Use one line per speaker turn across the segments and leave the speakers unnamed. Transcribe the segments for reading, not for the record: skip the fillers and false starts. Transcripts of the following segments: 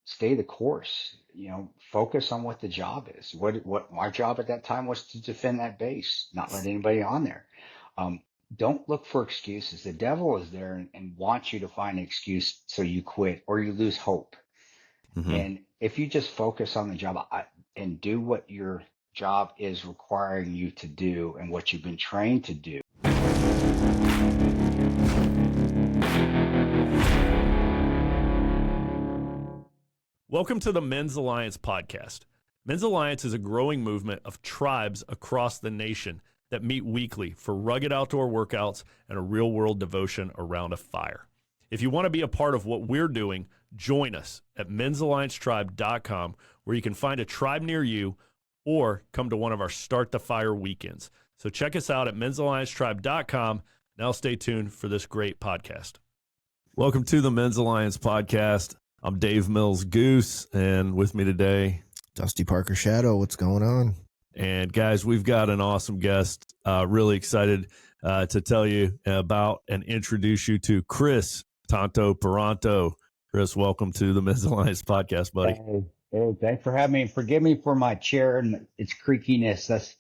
stay the course. Focus on what the job is. What my job at that time was to defend that base, not let anybody on there. Um, don't look for excuses. The devil is there and wants you to find an excuse so you quit or you lose hope.
Mm-hmm.
And if you just focus on the job and do what your job is requiring you to do and what you've been trained to do.
Welcome to the Men's Alliance podcast. Men's Alliance is a growing movement of tribes across the nation that meet weekly for rugged outdoor workouts and a real-world devotion around a fire. If you want to be a part of what we're doing, join us at men'salliancetribe.com, where you can find a tribe near you or come to one of our Start the Fire weekends. So check us out at men'salliancetribe.com. Now stay tuned for this great podcast. Welcome to the Men's Alliance podcast. I'm Dave Mills Goose, and with me today,
Dusty Parker Shadow. What's going on?
And guys, we've got an awesome guest. Really excited to tell you about and introduce you to Kris Tanto Paronto. Kris, welcome to the Men's Alliance podcast, buddy.
Hey, thanks for having me. Forgive me for my chair and its creakiness.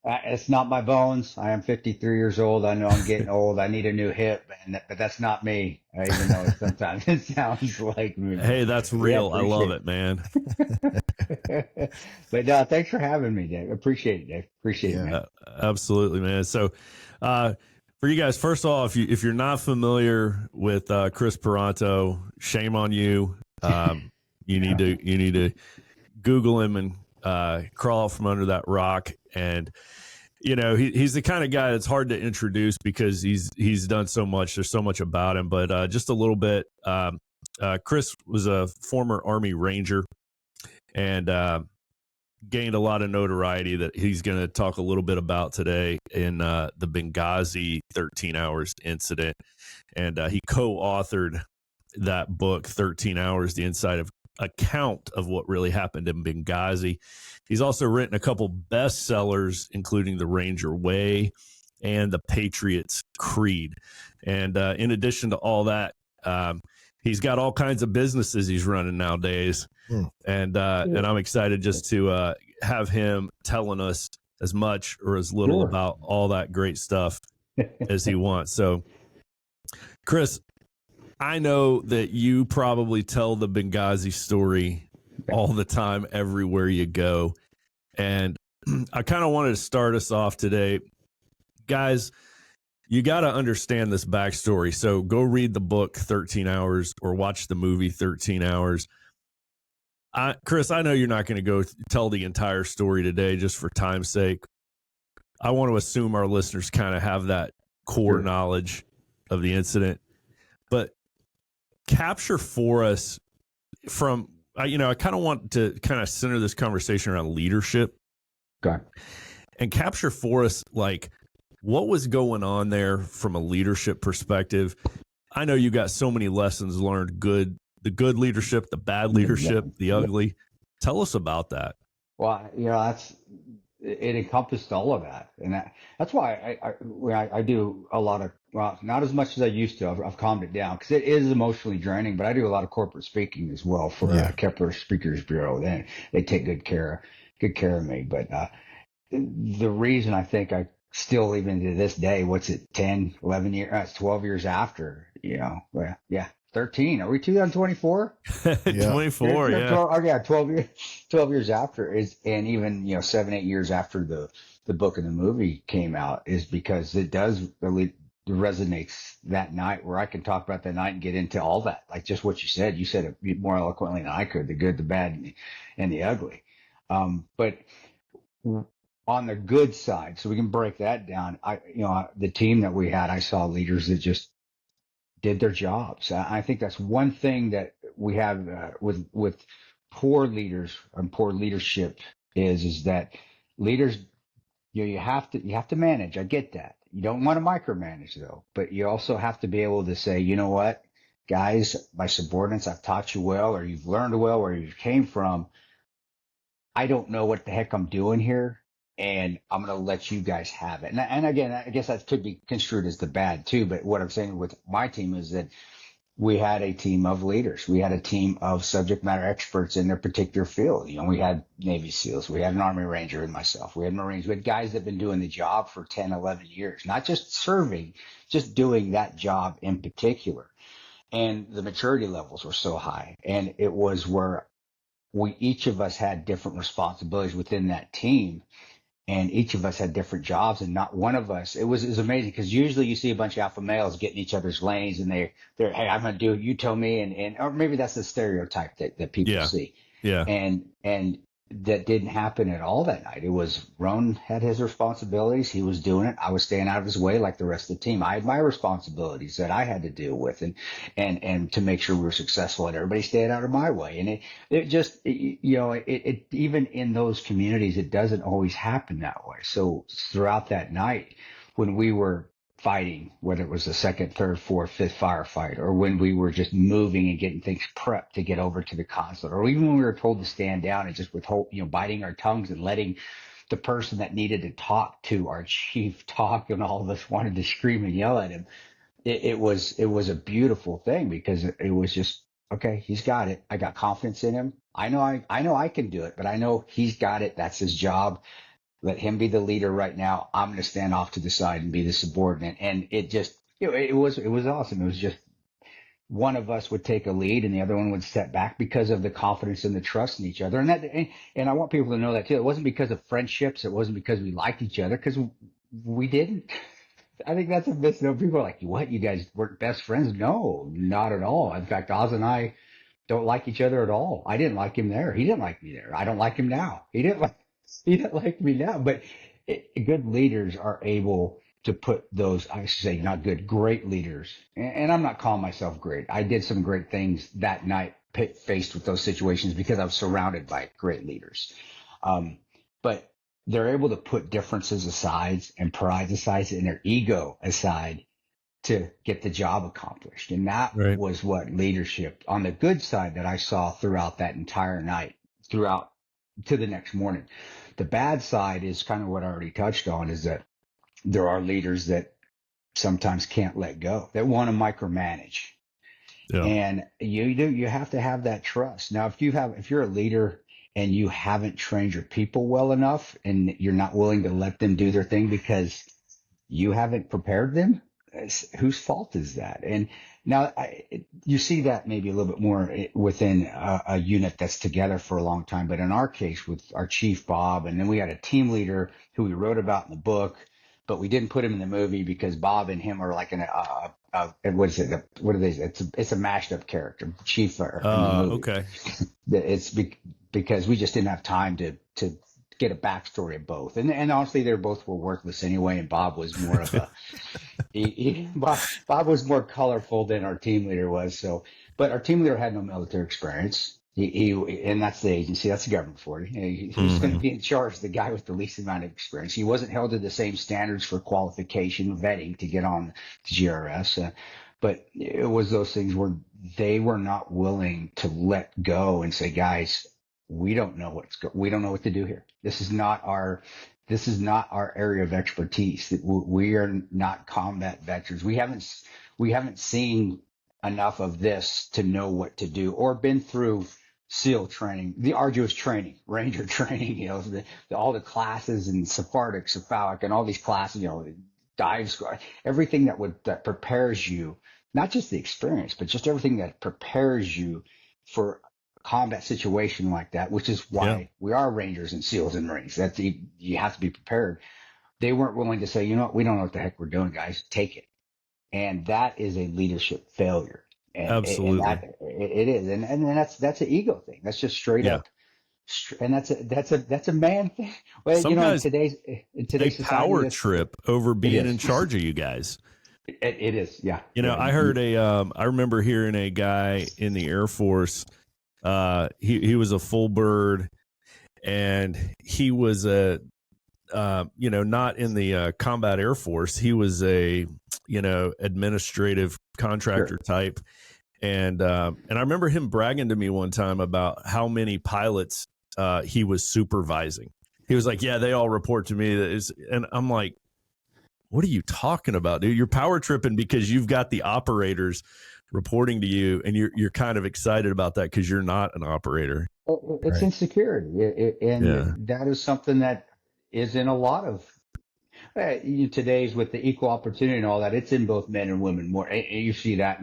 It's not my bones. I am 53 years old. I know I'm getting old. I need a new hip, but that's not me. Even though sometimes it sounds like me.
Hey, that's real. I love it, man.
But thanks for having me, Dave. Appreciate it, Dave. Appreciate it, man.
Absolutely, man. So, for you guys, first off, if you're not familiar with Kris Paronto, shame on you. You need to Google him and crawl out from under that rock. And he's the kind of guy that's hard to introduce because he's done so much. There's so much about him. But just a little bit. Kris was a former Army Ranger and gained a lot of notoriety that he's going to talk a little bit about today in the Benghazi 13 Hours incident. And he co-authored that book, 13 Hours, the inside of account of what really happened in Benghazi. He's also written a couple bestsellers, including The Ranger Way and The Patriots Creed. And in addition to all that, he's got all kinds of businesses he's running nowadays. And I'm excited just to have him telling us as much or as little about all that great stuff as he wants. So, Kris, I know that you probably tell the Benghazi story all the time, everywhere you go. And I kind of wanted to start us off today. Guys, you got to understand this backstory. So go read the book 13 Hours or watch the movie 13 Hours. Kris, I know you're not going to go tell the entire story today just for time's sake. I want to assume our listeners kind of have that core knowledge of the incident. But capture for us from, I kind of want to kind of center this conversation around leadership.
Okay.
And capture for us, like, what was going on there from a leadership perspective. I know you got so many lessons learned, the good leadership, the bad leadership, the ugly. Tell us about that.
Well, it encompassed all of that. And that's why I do a lot of, well, not as much as I used to. I've calmed it down because it is emotionally draining, but I do a lot of corporate speaking as well for Kepler Speakers Bureau. They take good care of me. But the reason I think I still, even to this day, what's it, 10, 11 years, it's 12 years after, 13. Are we 2024?
24, yeah.
12 years after is, and even, 7, 8 years after the book and the movie came out, is because it does really resonates that night, where I can talk about that night and get into all that, like just what you said. You said it more eloquently than I could, the good, the bad, and the ugly. But on the good side, so we can break that down. The team that we had, I saw leaders that just did their jobs. I think that's one thing that we have with poor leaders and poor leadership is that leaders, you have to manage. I get that. You don't want to micromanage though, but you also have to be able to say, you know what, guys, my subordinates, I've taught you well, or you've learned well, where you came from. I don't know what the heck I'm doing here, and I'm going to let you guys have it. And again, I guess that could be construed as the bad too. But what I'm saying with my team is that we had a team of leaders. We had a team of subject matter experts in their particular field. We had Navy SEALs, we had an Army Ranger and myself, we had Marines, we had guys that have been doing the job for 10, 11 years, not just serving, just doing that job in particular. And the maturity levels were so high. And it was where each of us had different responsibilities within that team, and each of us had different jobs, and not one of us. It was amazing, because usually you see a bunch of alpha males get in each other's lanes, and they're hey, I'm gonna do it, you tell me, and or maybe that's the stereotype that people
Yeah.
see.
Yeah.
And that didn't happen at all that night. It was Roan had his responsibilities. He was doing it. I was staying out of his way like the rest of the team. I had my responsibilities that I had to deal with, and to make sure we were successful, and everybody stayed out of my way. And it just, it even in those communities, it doesn't always happen that way. So throughout that night, when we were fighting, whether it was the second, third, fourth, fifth firefight, or when we were just moving and getting things prepped to get over to the consulate, or even when we were told to stand down and just withhold, biting our tongues and letting the person that needed to talk to our chief talk, and all of us wanted to scream and yell at him. It was a beautiful thing, because it was just, okay, he's got it. I got confidence in him. I know I can do it, but I know he's got it. That's his job. Let him be the leader right now. I'm going to stand off to the side and be the subordinate. And it just, it was awesome. It was just, one of us would take a lead and the other one would step back, because of the confidence and the trust in each other. And I want people to know that too. It wasn't because of friendships. It wasn't because we liked each other, because we didn't. I think that's a misnomer. People are like, what? You guys weren't best friends? No, not at all. In fact, Oz and I don't like each other at all. I didn't like him there. He didn't like me there. I don't like him now. He didn't like me now. But good leaders are able to put those, I should say, not good, great leaders. And I'm not calling myself great. I did some great things that night, faced with those situations, because I was surrounded by great leaders. But they're able to put differences aside and pride aside and their ego aside to get the job accomplished. And that
Right.
was what leadership on the good side that I saw throughout that entire night, throughout to the next morning. The bad side is kind of what I already touched on, is that there are leaders that sometimes can't let go, that want to micromanage.
Yeah.
And you have to have that trust. Now, if you're a leader and you haven't trained your people well enough, and you're not willing to let them do their thing because you haven't prepared them, whose fault is that? And now you see that maybe a little bit more within a unit that's together for a long time. But in our case, with our chief Bob, and then we had a team leader who we wrote about in the book, but we didn't put him in the movie because Bob and him are like what is it? What are they? It's a mashed up character, chief in the movie.
Okay.
It's because we just didn't have time to get a backstory of both. And honestly, they both were worthless anyway. And Bob was more of a, Bob was more colorful than our team leader was. So, but our team leader had no military experience. And that's the agency, that's the government for you. He's going to be in charge, the guy with the least amount of experience. He wasn't held to the same standards for qualification vetting to get on the GRS. But it was those things where they were not willing to let go and say, guys, we don't know we don't know what to do here. This is not our area of expertise. We are not combat veterans. We haven't seen enough of this to know what to do, or been through SEAL training, the arduous training, Ranger training, all the classes, and Sephardic, Cephalic, and all these classes, dive squad, everything that prepares you, not just the experience, but just everything that prepares you for combat situation like that, which is why we are Rangers and SEALs and Marines. That you have to be prepared. They weren't willing to say, we don't know what the heck we're doing, guys. Take it. And that is a leadership failure. And,
Absolutely.
It is. And that's an ego thing. That's just straight up. And that's a man thing. Well,
Some guys,
in today's society,
power trip over being in charge of you guys.
It is. Yeah.
I heard I remember hearing a guy in the Air Force. He was a full bird, and he was not in the combat Air Force. He was a administrative contractor type, and I remember him bragging to me one time about how many pilots he was supervising. He was like, "Yeah, they all report to me." And I'm like, "What are you talking about, dude? You're power tripping because you've got the operators reporting to you, and you're kind of excited about that because you're not an operator.
It's
Right.
insecurity,
Yeah.
and that is something that is in a lot of today's with the equal opportunity and all that. It's in both men and women more. You see that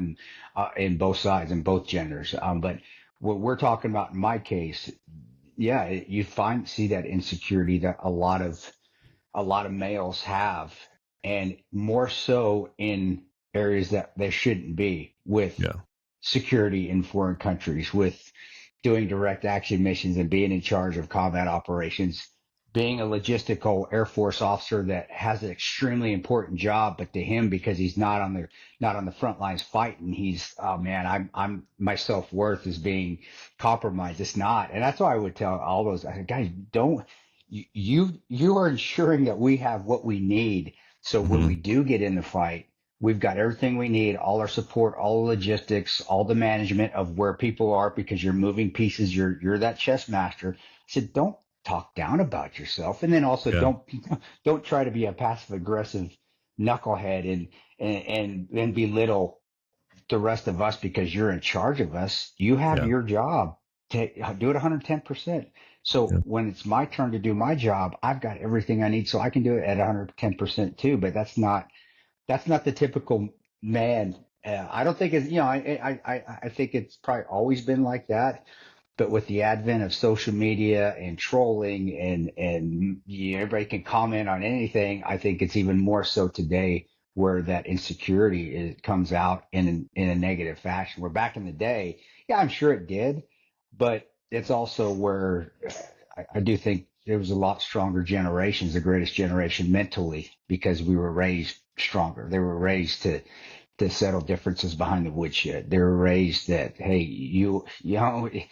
in both sides and both genders. But what we're talking about in my case, yeah, you see that insecurity that a lot of males have, and more so in areas that they shouldn't be, with
Yeah.
security in foreign countries, with doing direct action missions and being in charge of combat operations, being a logistical Air Force officer that has an extremely important job, but to him, because he's not on the front lines fighting, he's, oh man, I'm my self worth is being compromised. It's not, and that's why I would tell all those guys, don't you are ensuring that we have what we need. So when
Hmm.
we do get in the fight, we've got everything we need, all our support, all the logistics, all the management of where people are, because you're moving pieces. You're that chess master. I said, don't talk down about yourself. And then also
Yeah.
don't try to be a passive aggressive knucklehead and belittle the rest of us because you're in charge of us. You have
Yeah.
your job to do it 110%. So
Yeah.
when it's my turn to do my job, I've got everything I need so I can do it at 110% too. But that's not the typical man. I don't think it's, I think it's probably always been like that. But with the advent of social media and trolling and everybody can comment on anything, I think it's even more so today, where that insecurity comes out in a negative fashion. Where back in the day, yeah, I'm sure it did, but it's also where I do think there was a lot stronger generations, the greatest generation mentally, because we were raised stronger. They were raised to settle differences behind the woodshed. They were raised that, hey, you're only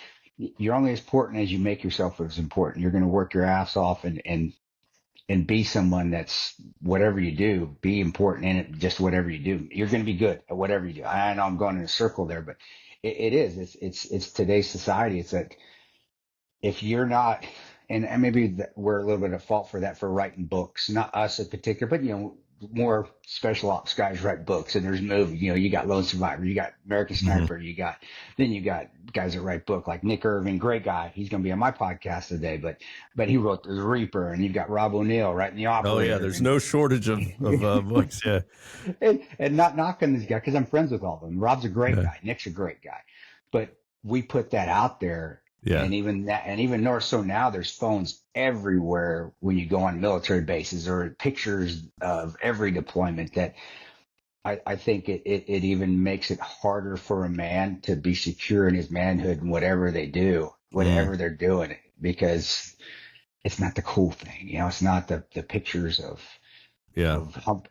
as important as you make yourself as important. You're going to work your ass off and be someone that's, whatever you do, be important in it. Just whatever you do, you're going to be good at whatever you do. I know I'm going in a circle there, but it is. It's today's society. It's that if you're not, and maybe we're a little bit at fault for that, for writing books, not us in particular, but more special ops guys write books, and there's movies. You got Lone Survivor, you got American
Hmm.
Sniper, you got guys that write book like Nick Irving, great guy. He's going to be on my podcast today, but he wrote The Reaper, and you've got Rob O'Neill writing The
Oh yeah.
Operator,
There's no shortage of books. Yeah.
and not knocking this guy because I'm friends with all of them. Rob's a great
Yeah.
guy. Nick's a great guy, but we put that out there,
Yeah.
and even more so now, there's phones everywhere when you go on military bases, or pictures of every deployment. That I think it even makes it harder for a man to be secure in his manhood and whatever they do,
Mm.
whatever they're doing, because it's not the cool thing. It's not the pictures
Yeah.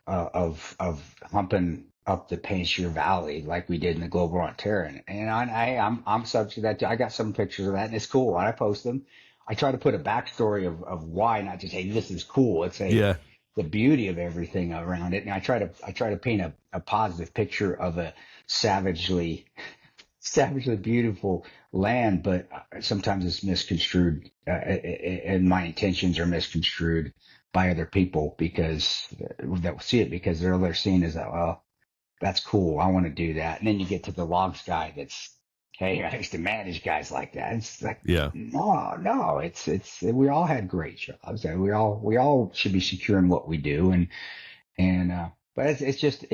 of humping up the Penshire Valley like we did in the Global War on Terror. And I'm subject to that too. I got some pictures of that, and it's cool. When I post them, I try to put a backstory of why, not just, hey, this is cool. It's
Yeah.
the beauty of everything around it. And I try to paint a positive picture of a savagely beautiful land, but sometimes it's misconstrued, and my intentions are misconstrued by other people, because that see it, because they're seeing is that, well, that's cool, I want to do that. And then you get to the logs guy that's, hey, I used to manage guys like that. It's like,
Yeah.
no, it's we all had great jobs, and we all should be secure in what we do, and but it's just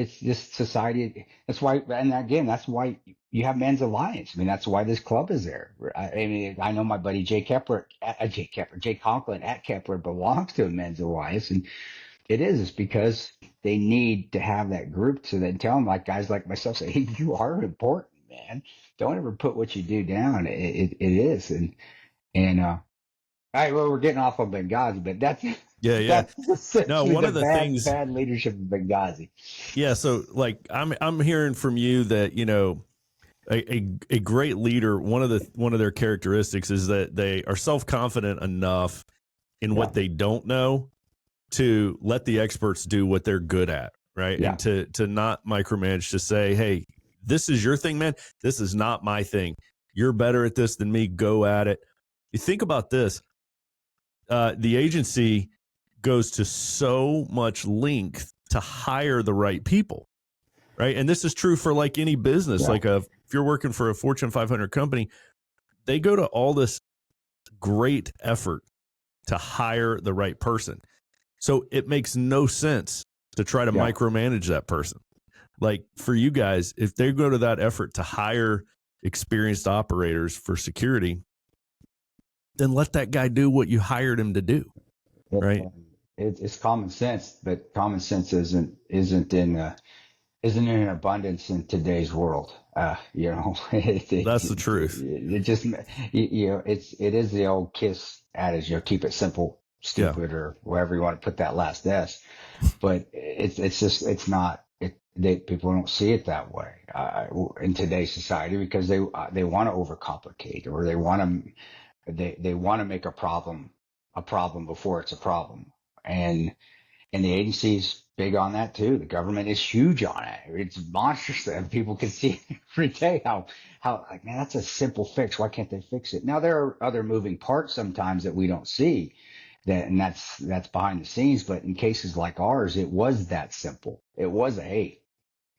society. That's why, and again, that's why you have Men's Alliance. I mean, that's why this club is there. I mean, I know my buddy Jay Conklin at Kepler belongs to a Men's Alliance, and it's because they need to have that group, so they tell them, like guys like myself, say, hey, you are important, man. Don't ever put what you do down. It is, and all right, well, we're getting off on Benghazi, but that's
Yeah. Yeah.
that's
No,
essentially
one
the
of the
bad
things,
bad leadership of Benghazi.
yeah. So like I'm hearing from you that, a great leader, one of their characteristics is that they are self-confident enough in
Yeah,
what they don't know to let the experts do what they're good at, right?
yeah,
And to not micromanage, to say, hey, this is your thing, man. This is not my thing. You're better at this than me. Go at it. You think about this. The agency goes to so much length to hire the right people. right? And this is true for like any business.
Yeah.
Like if you're working for a Fortune 500 company, they go to all this great effort to hire the right person. So it makes no sense to try to micromanage that person. Like for you guys, if they go to that effort to hire experienced operators for security, then let that guy do what you hired him to do. Right.
It's common sense, but common sense isn't in abundance in today's world.
That's the truth.
It just, it is the old KISS adage, keep it simple, stupid, or wherever you want to put that last S. But it's not. People don't see it that way in today's society because they want to overcomplicate, or they want to make a problem before it's a problem. And the agency's big on that too. The government is huge on it. It's monstrous, and people can see every day how like, man, that's a simple fix. Why can't they fix it? Now there are other moving parts sometimes that we don't see, and that's behind the scenes. But in cases like ours, it was that simple. It was hey,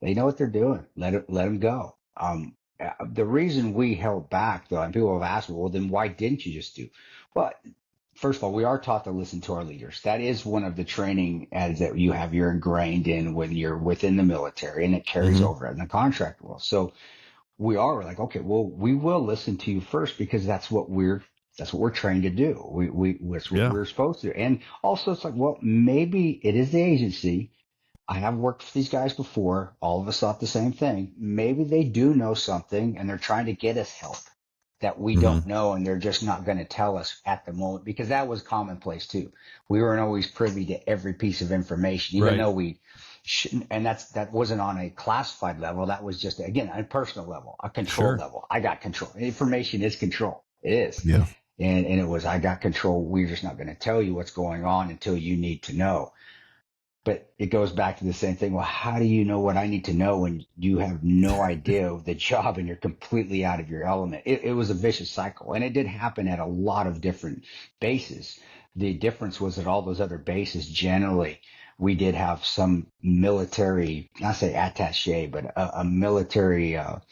they know what they're doing. Let them go. The reason we held back, though, and people have asked, well, then why didn't you just do? Well, first of all, we are taught to listen to our leaders. That is one of the training as that you're ingrained in when you're within the military, and it carries over in the contract world. So we're like, okay, well, we will listen to you first because that's what we're trained to do. That's what we're supposed to. And also it's like, well, maybe it is the agency. I have worked for these guys before. All of us thought the same thing. Maybe they do know something and they're trying to get us help that we don't know, and they're just not going to tell us at the moment, because that was commonplace too. We weren't always privy to every piece of information, even though we shouldn't. And that wasn't on a classified level. That was just, again, a personal level, a control level. I got control. Information is control. It is.
Yeah.
And it was, I got control. We're just not going to tell you what's going on until you need to know. But it goes back to the same thing. Well, how do you know what I need to know when you have no idea of the job and you're completely out of your element? It was a vicious cycle, and it did happen at a lot of different bases. The difference was that all those other bases, generally, we did have some military, not say attaché, but a military, a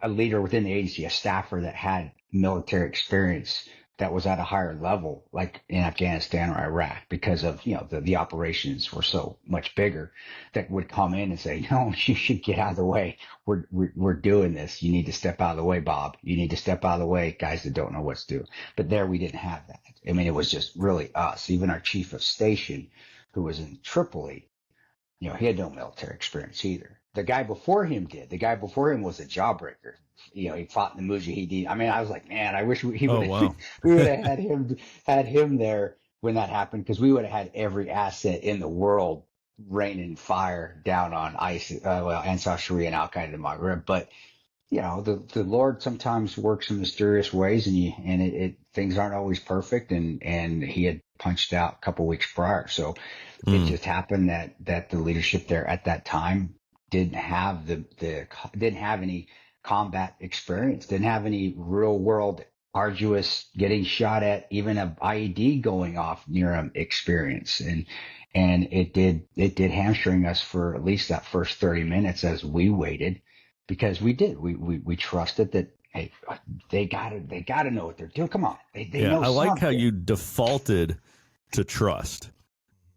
leader within the agency, a staffer that had military experience that was at a higher level, like in Afghanistan or Iraq, because of, the operations were so much bigger, that would come in and say, no, you should get out of the way. We're doing this. You need to step out of the way, Bob. You need to step out of the way, guys that don't know what to do. But there we didn't have that. I mean, it was just really us. Even our chief of station, who was in Tripoli, he had no military experience either. The guy before him did. The guy before him was a jawbreaker. He fought in the Mujahideen. I mean, I was like, man, I wish we would have had him there when that happened, because we would have had every asset in the world raining fire down on ISIS, Ansar Sharia and Al Qaeda in Maghreb. But the Lord sometimes works in mysterious ways, and things aren't always perfect. And he had punched out a couple weeks prior, so it just happened that the leadership there at that time didn't have didn't have any combat experience, didn't have any real world arduous getting shot at, even a IED going off near them experience. And it did hamstring us for at least that first 30 minutes as we waited, because we trusted that, hey, they gotta know what they're doing. Come on. They know
I like
something.
how you defaulted to trust,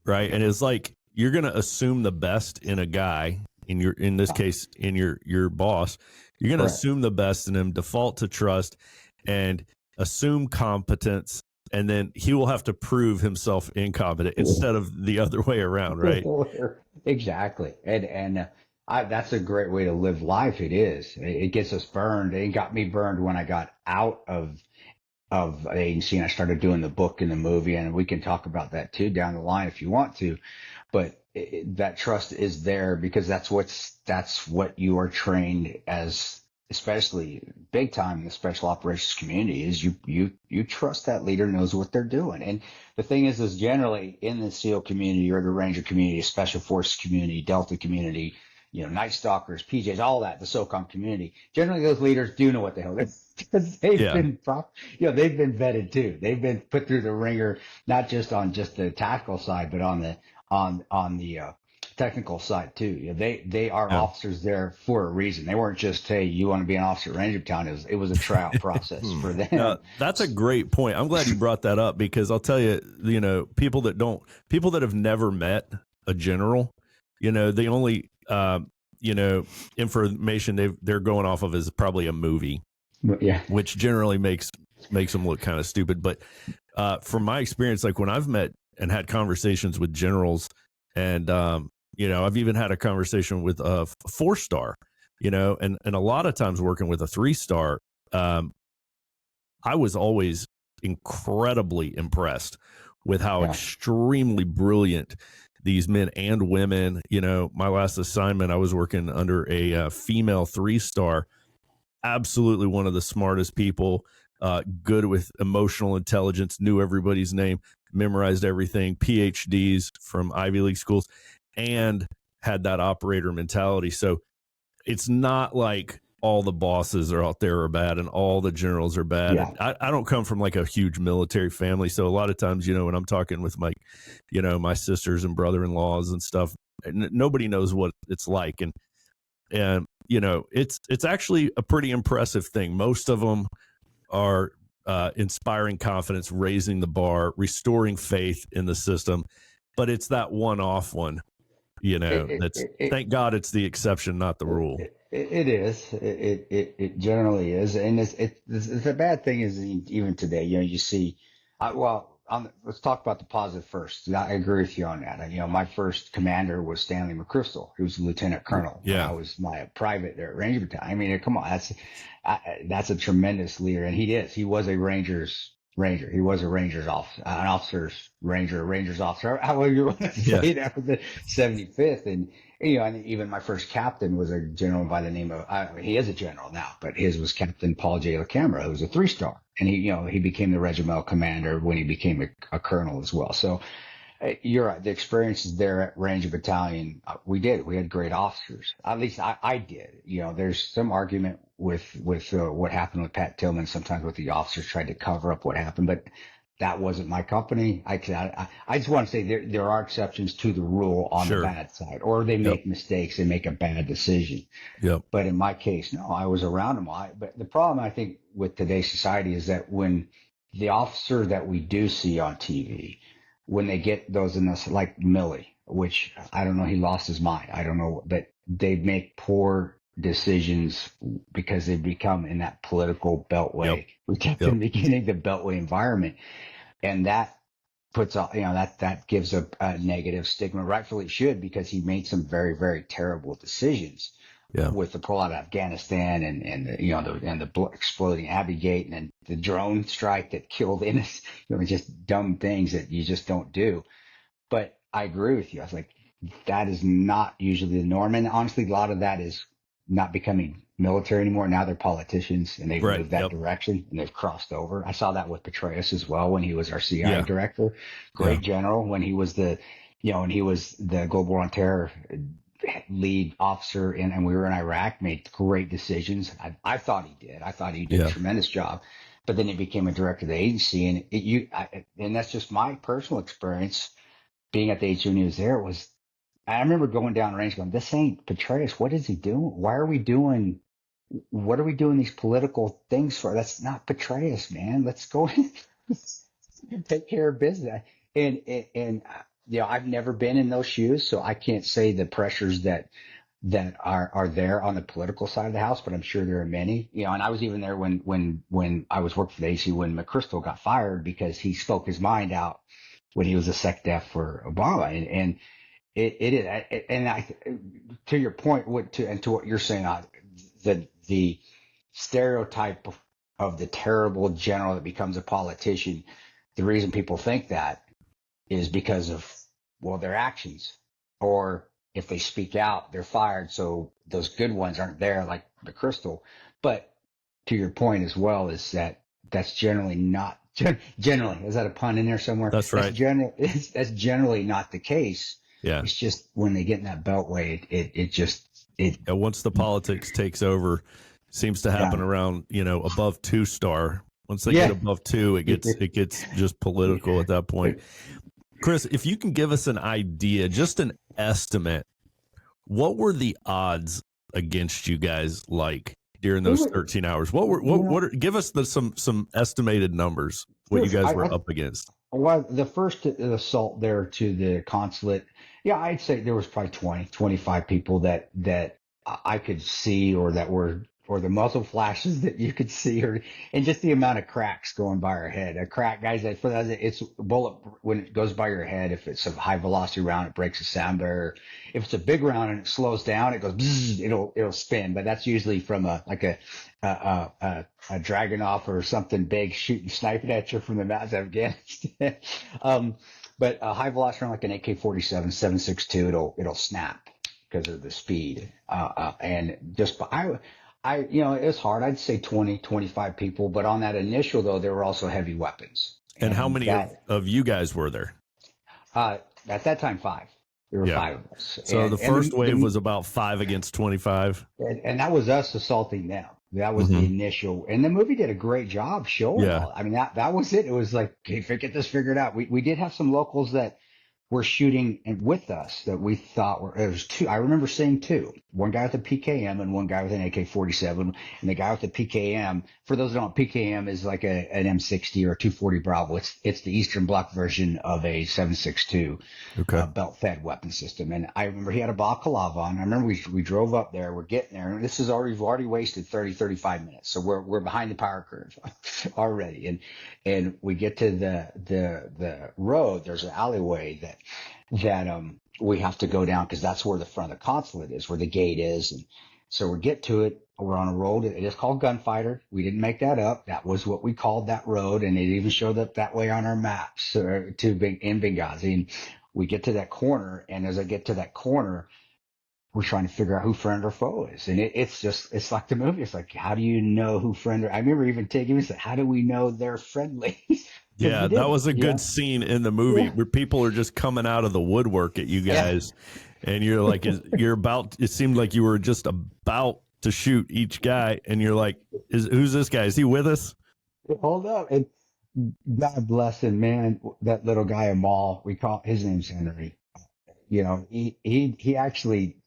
right? And it's like, you're going to assume the best in a guy, in this case, in your boss. You're going to assume the best in him, default to trust, and assume competence, and then he will have to prove himself incompetent instead of the other way around, right?
Exactly. And that's a great way to live life. It is. It gets us burned. It got me burned when I got out of agency and I started doing the book and the movie, and we can talk about that too down the line if you want to. But that trust is there because that's what you are trained as, especially big time in the special operations community, is you trust that leader knows what they're doing. And the thing is generally in the SEAL community or the Ranger community, special forces community, Delta community, Night Stalkers, PJs, all that, the SOCOM community, generally those leaders do know what the hell they're, because they've been they've been vetted too. They've been put through the ringer, not just on the tactical side, but on the technical side too. They are
Yeah.
officers there for a reason. They weren't just, hey, you want to be an officer at Ranger Town. It was a tryout process for them.
That's a great point. I'm glad you brought that up because I'll tell you, people that have never met a general, the only, information they're going off of is probably a movie,
Yeah.
which generally makes them look kind of stupid. But from my experience, like when I've met and had conversations with generals, and I've even had a conversation with a 4-star, and a lot of times working with a 3-star, I was always incredibly impressed with how extremely brilliant these men and women. My last assignment, I was working under a female 3-star, absolutely one of the smartest people, good with emotional intelligence, knew everybody's name, memorized everything, PhDs from Ivy League schools, and had that operator mentality. So it's not like all the bosses are out there are bad and all the generals are bad.
Yeah.
I don't come from like a huge military family. So a lot of times, when I'm talking with my sisters and brother-in-laws and stuff, nobody knows what it's like. And it's actually a pretty impressive thing. Most of them are inspiring confidence, raising the bar, restoring faith in the system. But it's that one-off one, thank God it's the exception, not the rule.
It is. It generally is, and the bad thing is even today. You see, let's talk about the positive first. I agree with you on that. My first commander was Stanley McChrystal, who was a lieutenant colonel.
Yeah.
I was my private there at Ranger Battalion. I mean, come on, that's a tremendous leader, and he was a Ranger's Ranger. He was a Ranger's officer, an officer's Ranger, a Ranger's officer, however you want to say that, for the 75th. And, and even my first captain was a general by the name of, he is a general now, but his was Captain Paul J. LaCamera, who was a 3-star. And he became the regimental commander when he became a colonel as well. So you're right. The experiences there at Ranger Battalion, we had great officers. At least I did. There's some argument with what happened with Pat Tillman. Sometimes with the officers tried to cover up what happened, but that wasn't my company. I just want to say there are exceptions to the rule on the bad side, or they make mistakes and make a bad decision.
Yep.
But in my case, no, I was around them. But the problem I think with today's society is that when the officer that we do see on TV, when they get those in this, like Millie, which I don't know, he lost his mind. I don't know, but they make poor decisions because they become in that political beltway.
Yep.
We kept in the beginning, the beltway environment, and that puts that gives a negative stigma. Rightfully it should, because he made some very, very terrible decisions.
Yeah.
With the pullout of Afghanistan and the exploding Abbey Gate and then the drone strike that killed innocent, just dumb things that you just don't do. But I agree with you. I was like, that is not usually the norm. And honestly, a lot of that is not becoming military anymore. Now they're politicians, and they've moved that direction, and they've crossed over. I saw that with Patriots as well when he was our CIA director, great general, when he was the Global War on Terror lead officer, and we were in Iraq, made great decisions. I thought he did. I thought he did a tremendous job. But then he became a director of the agency, and that's just my personal experience being at the agency when he was there. I remember going down range going, this ain't Patriots. What is he doing? What are we doing these political things for? That's not Patriots, man. Let's go and take care of business. And I've never been in those shoes, so I can't say the pressures that are there on the political side of the house, but I'm sure there are many. And I was even there when I was working for the AC when McChrystal got fired because he spoke his mind out when he was a SecDef for Obama, and it is. And to your point, to what you're saying, the stereotype of the terrible general that becomes a politician. The reason people think that is because of, their actions, or if they speak out, they're fired. So those good ones aren't there, like the Crystal. But to your point as well, is that's generally not generally. Is that a pun in there somewhere?
That's right.
That's generally not the case.
Yeah.
It's just when they get in that beltway,
once the politics takes over, seems to happen around, above 2-star. Once they get above 2, it gets just political at that point. Kris, if you can give us an idea, just an estimate, what were the odds against you guys like during those 13 hours? Give us some estimated numbers, what you guys were up against.
Well, the first assault there to the consulate, yeah, I'd say there was probably 20, 25 people that I could see, or the muzzle flashes that you could see, and just the amount of cracks going by our head. A crack, guys, it's bullet when it goes by your head. If it's a high velocity round, it breaks the sound barrier. If it's a big round and it slows down, it goes bzzz, it'll spin. But that's usually from a Dragunov or something big sniping at you from the mountains of Afghanistan. But a high velocity round like an AK-47, 7.62, it'll snap because of the speed. And just it was hard. I'd say 20, 25 people. But on that initial, though, there were also heavy weapons.
And how many of you guys were there?
At that time, 5. There were 5 of us.
So the first wave was about 5 against 25.
And that was us assaulting them. That was the initial. And the movie did a great job showing all. I mean, that was it. It was like, hey, get this figured out. We did have some locals that were shooting with us that we thought it was 2. I remember seeing 2. One guy with a PKM and one guy with an AK-47. And the guy with the PKM, for those who don't know, PKM is like an M60 or a 240 Bravo. It's the Eastern Bloc version of a 7.62 belt-fed weapon system. And I remember he had a Baklava on. I remember we drove up there. We're getting there. And we've already wasted 30, 35 minutes. So we're behind the power curve already. And we get to the road. There's an alleyway that we have to go down because that's where the front of the consulate is, where the gate is. And so we get to it. We're on a road. It is called Gunfighter. We didn't make that up. That was what we called that road, and it even showed up that way on our maps in Benghazi. And we get to that corner, and as I get to that corner, we're trying to figure out who friend or foe is. And it's like the movie. It's like, how do you know who friend or, I remember even taking this, how do we know they're friendly?
Yeah, that was a good scene in the movie where people are just coming out of the woodwork at you guys. And you're like, it seemed like you were just about to shoot each guy. And you're like, who's this guy? Is he with us?
Hold up. And God bless him, man. That little guy, Amal, his name's Henry. He actually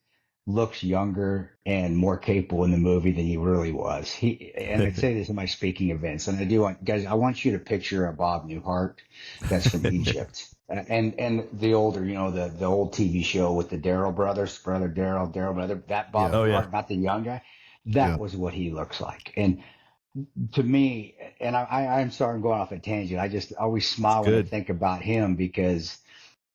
looks younger and more capable in the movie than he really was. And I say this in my speaking events, and I do want guys. I want you to picture a Bob Newhart that's from Egypt, and the older, the old TV show with the Darrell brothers, brother Darrell brother. That Bob Newhart, not the young guy. That was what he looks like. And to me, and I'm sorry I'm going off a tangent. I just always smile when I think about him because.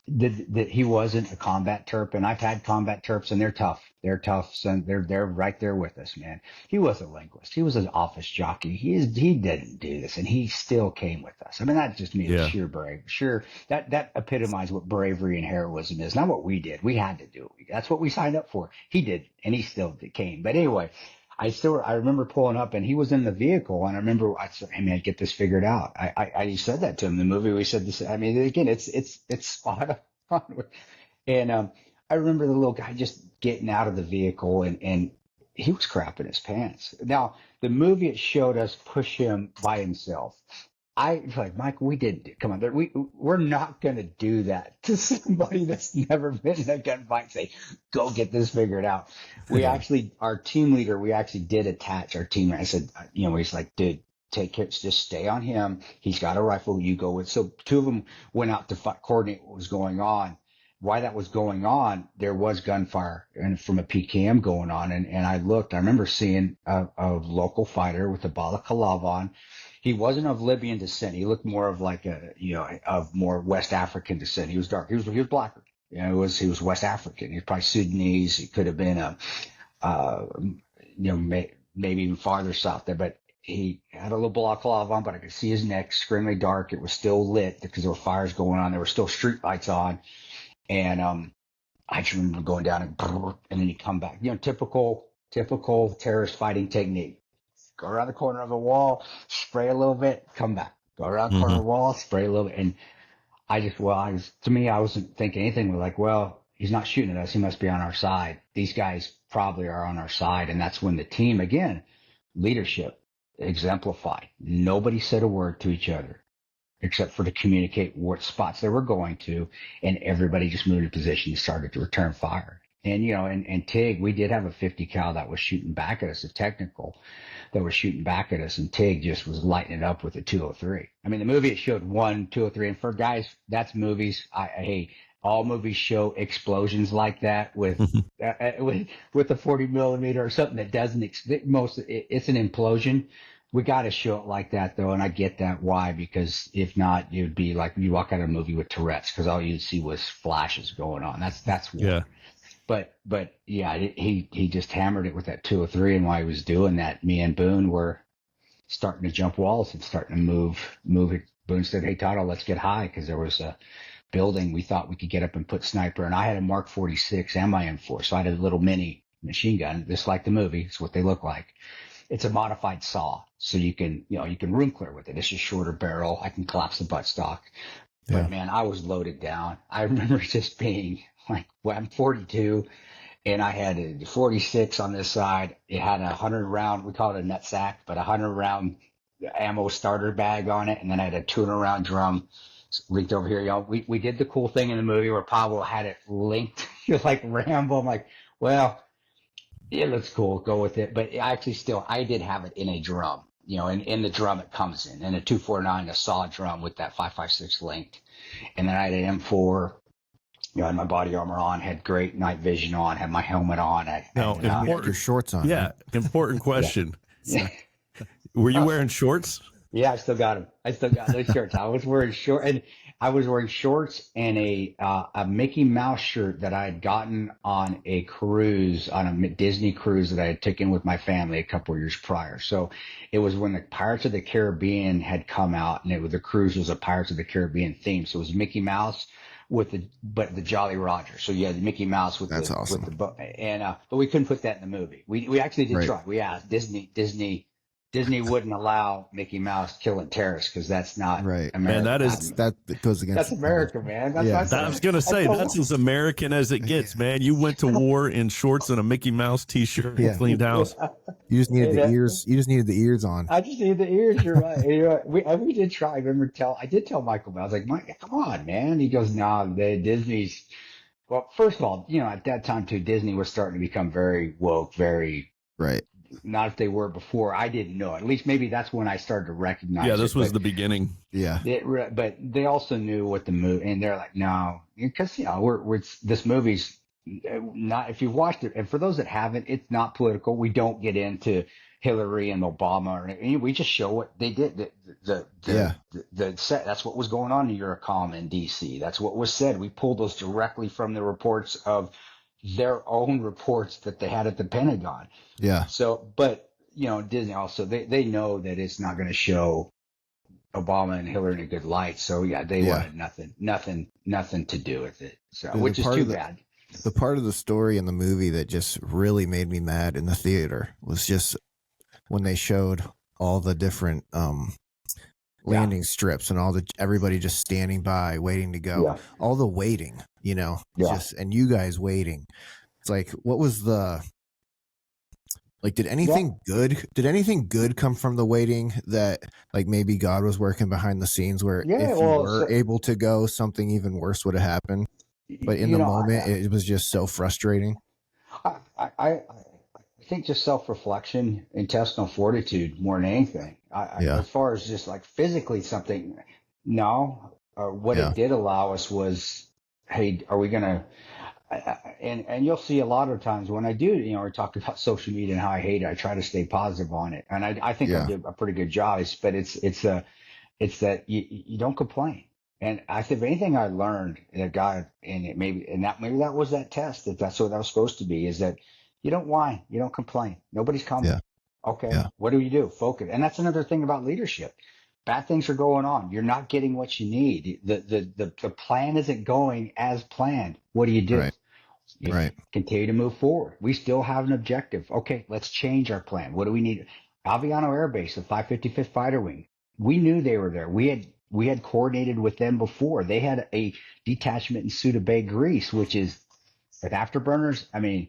That he wasn't a combat terp, and I've had combat terps, and they're tough. They're tough, so they're right there with us, man. He was a linguist. He was an office jockey. He didn't do this, and he still came with us. I mean, that just means sheer brave. Sure, that epitomized what bravery and heroism is. Not what we did. We had to do it. That's what we signed up for. He did, and he still came. But anyway. I remember pulling up, and he was in the vehicle, and I remember I said, "Hey man, get this figured out." I said that to him in the movie. We said this. I mean, again, it's spot on. And I remember the little guy just getting out of the vehicle, and he was crapping his pants. Now the movie it showed us push him by himself. I was like, Michael, we didn't come on. We're not going to do that to somebody that's never been in a gunfight. Say, go get this figured out. Our team leader, we actually did attach our team. I said, he's like, dude, take care. Just stay on him. He's got a rifle. You go with. So 2 of them went out to coordinate what was going on. Why that was going on, there was gunfire and from a PKM going on. And I looked, I remember seeing a local fighter with a balaclava on. He wasn't of Libyan descent. He looked more of like of more West African descent. He was dark. He was blacker. He was West African. He was probably Sudanese. He could have been maybe even farther south there, but he had a little balaclava on, but I could see his neck, extremely dark. It was still lit because there were fires going on. There were still street lights on. And I just remember going down and then you come back. Typical terrorist fighting technique. Go around the corner of a wall, spray a little bit, come back. Go around the corner of the wall, spray a little bit. And I wasn't thinking anything. We're like, well, he's not shooting at us. He must be on our side. These guys probably are on our side. And that's when the team, again, leadership exemplified. Nobody said a word to each other. except for to communicate what spots they were going to, and everybody just moved in position and started to return fire. And, and TIG, we did have a 50 cal that was shooting back at us, a technical that was shooting back at us, and TIG just was lighting it up with a 203. I mean, the movie, it showed 203, and for guys, that's movies. Hey, all movies show explosions like that with a 40 millimeter or something that doesn't, it's an implosion. We got to show it like that, though, and I get that why, because if not, you'd be like you walk out of a movie with Tourette's, because all you'd see was flashes going on. That's war.
Yeah.
But yeah, he just hammered it with that 203, and while he was doing that, me and Boone were starting to jump walls and starting to move it. Boone said, "Hey, Toto, let's get high," because there was a building we thought we could get up and put sniper, and I had a Mark 46 and my M4, so I had a little mini machine gun, just like the movie. It's what they look like. It's a modified saw, so you can room clear with it. It's a shorter barrel. I can collapse the buttstock.
Yeah.
But man, I was loaded down. I remember just being like, well, I'm 42, and I had a 46 on this side. It had a 100 round, we call it a nut sack, but a 100 round ammo starter bag on it, and then I had a 200 round drum linked over here. We did the cool thing in the movie where Pablo had it linked like Rambo. I'm like, well, it looks cool, go with it. But I did have it in a drum, and in the drum it comes in a 249, a solid drum with that 5.56 linked. And then I had an M4, I had my body armor on, had great night vision on, had my helmet on.
Your shorts on.
Yeah. Important question.
Yeah.
Were you wearing shorts?
Yeah, I still got them. I still got those shirts. I was wearing shorts and a Mickey Mouse shirt that I had gotten on a cruise, on a Disney cruise that I had taken with my family a couple of years prior. So it was when the Pirates of the Caribbean had come out, and the cruise was a Pirates of the Caribbean theme. So it was Mickey Mouse but the Jolly Roger. So you had Mickey Mouse with
That's awesome.
with the boat, and but we couldn't put that in the movie. We actually did try. We asked Disney wouldn't allow Mickey Mouse killing terrorists, because that's not
right.
America.
Man,
that goes against.
That's America, man. That's
I was gonna say that's as American as it gets, man. You went to war in shorts and a Mickey Mouse T-shirt, cleaned house.
You just needed the ears. You just needed the ears on.
I just needed the ears. You're right. We did try. I did tell Michael, I was like, Mike, come on, man. He goes, no, Disney's. Well, first of all, at that time too, Disney was starting to become very woke, very
right.
Not if they were before. I didn't know. At least maybe that's when I started to recognize.
Yeah, this was the beginning.
Yeah.
But they also knew what the movie, and they're like, no, because we're this movie's not. If you've watched it, and for those that haven't, it's not political. We don't get into Hillary and Obama, we just show what they did. The set. That's what was going on in Eurocom in DC. That's what was said. We pulled those directly from the reports of their own reports that they had at the Pentagon.
Yeah.
So, but Disney also, they know that it's not going to show Obama and Hillary in a good light. So yeah, they wanted nothing to do with it. So, which is too bad.
The part of the story in the movie that just really made me mad in the theater was just when they showed all the different landing strips and everybody just standing by waiting to go.
Yeah.
All the waiting, and you guys waiting. It's like, what was did anything good come from the waiting, that like maybe God was working behind the scenes where if you were able to go, something even worse would have happened? But in the moment, it was just so frustrating.
I think just self-reflection, intestinal fortitude more than anything. As far as just like physically something, no. What it did allow us was, hey, are we going to, and you'll see a lot of times when I do, we talk about social media and how I hate it, I try to stay positive on it. And I think I do a pretty good job, but it's that you don't complain. And I think if anything I learned that God, maybe that was that test, that's what that was supposed to be, is that you don't whine, you don't complain. Nobody's coming.
Yeah.
Okay.
Yeah.
What do you do? Focus. And that's another thing about leadership. Bad things are going on. You're not getting what you need. The plan isn't going as planned. What do you do?
Right.
Continue to move forward. We still have an objective. Okay, let's change our plan. What do we need? Aviano Air Base, the 555th Fighter Wing. We knew they were there. We had coordinated with them before. They had a detachment in Suda Bay, Greece, which is with afterburners. I mean,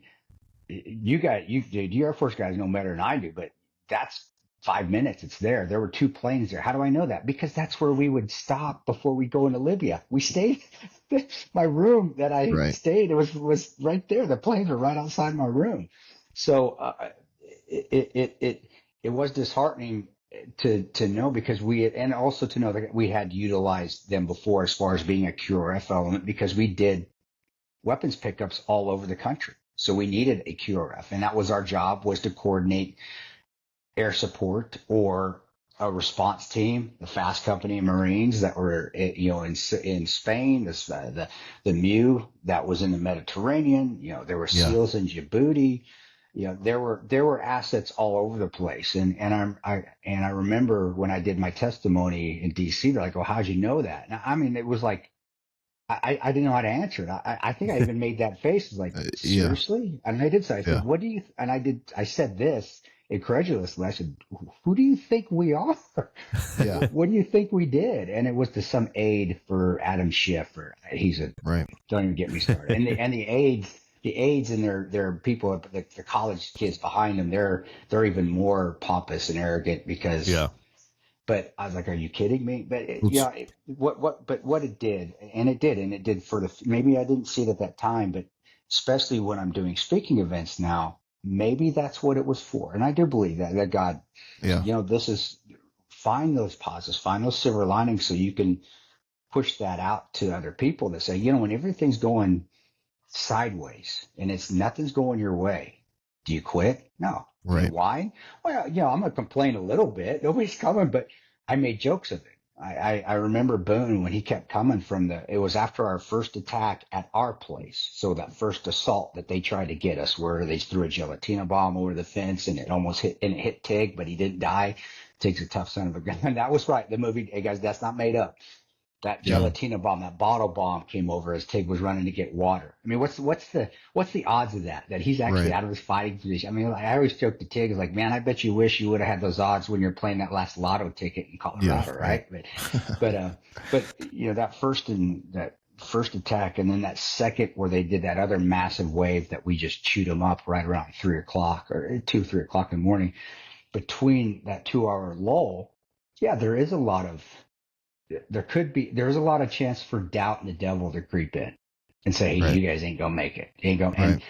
you Air Force guys know better than I do, but that's 5 minutes. It's there. There were 2 planes there. How do I know that? Because that's where we would stop before we go into Libya. We stayed, my room that I
Right.
stayed, it was right there. The planes were right outside my room. So, it was disheartening to know, because and also to know that we had utilized them before as far as being a QRF element, because we did weapons pickups all over the country. So we needed a QRF, and that was our job, was to coordinate air support or a response team, the Fast Company of Marines that were, in Spain, the MEU that was in the Mediterranean. There were
Yeah.
SEALs in Djibouti. There were assets all over the place. And I remember when I did my testimony in DC, they're like, "Well, how'd you know that?" Now, I mean, it was like, I didn't know how to answer it. I think I even made that face. It's like,
Yeah.
seriously? And I did say, I
Yeah.
said, what do you, and I said this incredulously. I said, who do you think we are?
Yeah.
What do you think we did? And it was to some aide for Adam Schiff, or
Right.
don't even get me started. And the aides and their people, the college kids behind them, they're even more pompous and arrogant because,
Yeah.
but I was like, are you kidding me? But
Oops.
what it did, and it did maybe I didn't see it at that time, but especially when I'm doing speaking events now, maybe that's what it was for. And I do believe that God,
Yeah.
this is, find those positives, find those silver linings, so you can push that out to other people that say, when everything's going sideways and nothing's going your way, do you quit? No. Do you
Right.
whine? Well, I'm going to complain a little bit. Nobody's coming, but I made jokes of it. I remember Boone when he kept coming it was after our first attack at our place. So that first assault that they tried to get us, where they threw a gelatina bomb over the fence and it almost hit Tig, but he didn't die. Tig's a tough son of a gun. And that was right. The movie, hey guys, that's not made up. That
Yeah.
gelatina bomb, that bottle bomb came over as Tig was running to get water. I mean, what's the odds of that he's actually
Right.
out of his fighting position? I mean, I always joke to Tig, is like, man, I bet you wish you would have had those odds when you're playing that last lotto ticket in Colorado,
Yeah.
right? But that first attack, and then that second where they did that other massive wave that we just chewed them up right around 3 o'clock or 3 o'clock in the morning. Between that 2 hour lull, yeah, there's a lot of chance for doubt and the devil to creep in and say, hey,
Right.
you guys ain't gonna make it. You ain't gonna.
Right.
And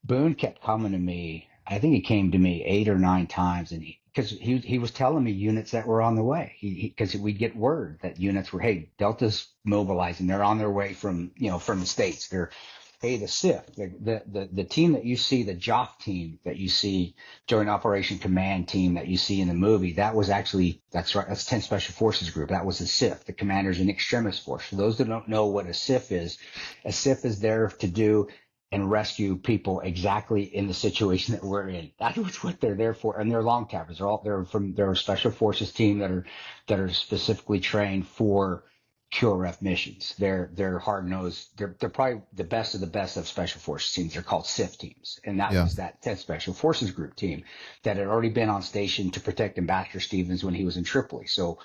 Boone kept coming to me. I think he came to me 8 or 9 times, and because he was telling me units that were on the way. Because we'd get word that units were, hey, Delta's mobilizing. They're on their way from the States. Hey, the SIF, the team that you see, the JOF team that you see, Joint Operation Command team that you see in the movie, that's right, that's 10 Special Forces Group. That was the SIF, the Commanders in Extremis Force. For those that don't know what a SIF is there to do and rescue people exactly in the situation that we're in. That's what they're there for. And they're long tappers. They're a Special Forces team that are specifically trained for QRF missions. They're hard nosed. They're probably the best of the best of Special Forces teams. They're called SIF teams, and that was that 10th Special Forces Group team that had already been on station to protect Ambassador Stevens when he was in Tripoli. So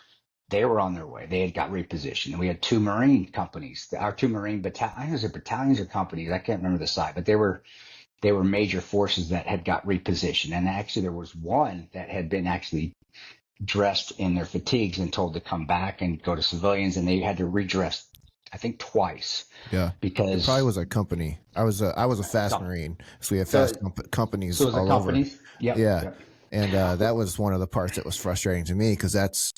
they were on their way. They had got repositioned, and we had 2 Marine companies, our 2 Marine battalions or companies. I can't remember the site, but they were major forces that had got repositioned. And actually, there was one that had been actually dressed in their fatigues and told to come back and go to civilians, and they had to redress, I think, twice.
Yeah.
Because
it probably was a company. I was a fast Marine, so we have fast companies
so it was
all over.
Yep,
yeah.
Yep.
And that was one of the parts that was frustrating to me, because that's,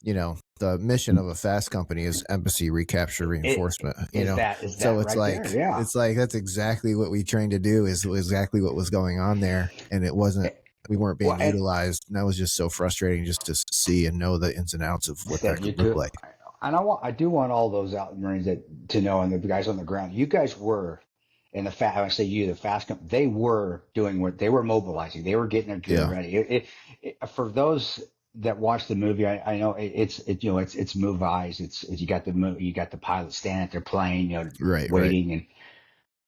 the mission of a fast company is embassy recapture reinforcement. So it's
right
like,
there? Yeah.
it's like, that's exactly what we trained to do, is exactly what was going on there. And it wasn't, we weren't being utilized. And that was just so frustrating, just to see and know the ins and outs of what that could look like.
And I do want all those out Marines to know, and the guys on the ground, you guys were, and I say you, the fast company, they were doing what they were mobilizing. They were getting their gear ready. For those that watch the movie, I know it's move eyes. It's you got the pilot standing at their plane, waiting, and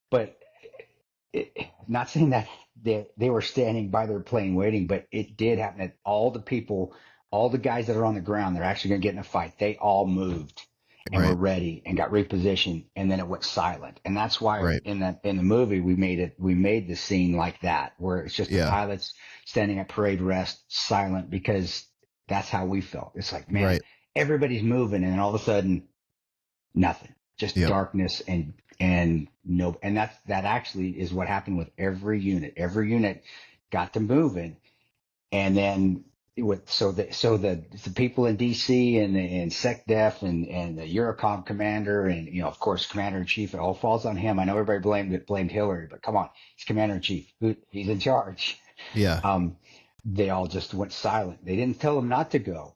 but not saying that they were standing by their plane waiting, but it did happen that all the guys that are on the ground, they're actually going to get in a fight. They all moved and were ready and got repositioned, and then it went silent. And that's why in the movie we made the scene like that, where it's just the pilots standing at parade rest, silent, because that's how we felt. It's like, man, everybody's moving, and all of a sudden, nothing, just darkness and no, and that actually is what happened with every unit. Every unit got to moving, and then the people in DC and SecDef and the Eurocom commander and, you know, of course, commander in chief, it all falls on him. I know everybody blamed Hillary, but come on, he's commander in chief. He's in charge.
Yeah.
They all just went silent. They didn't tell them not to go.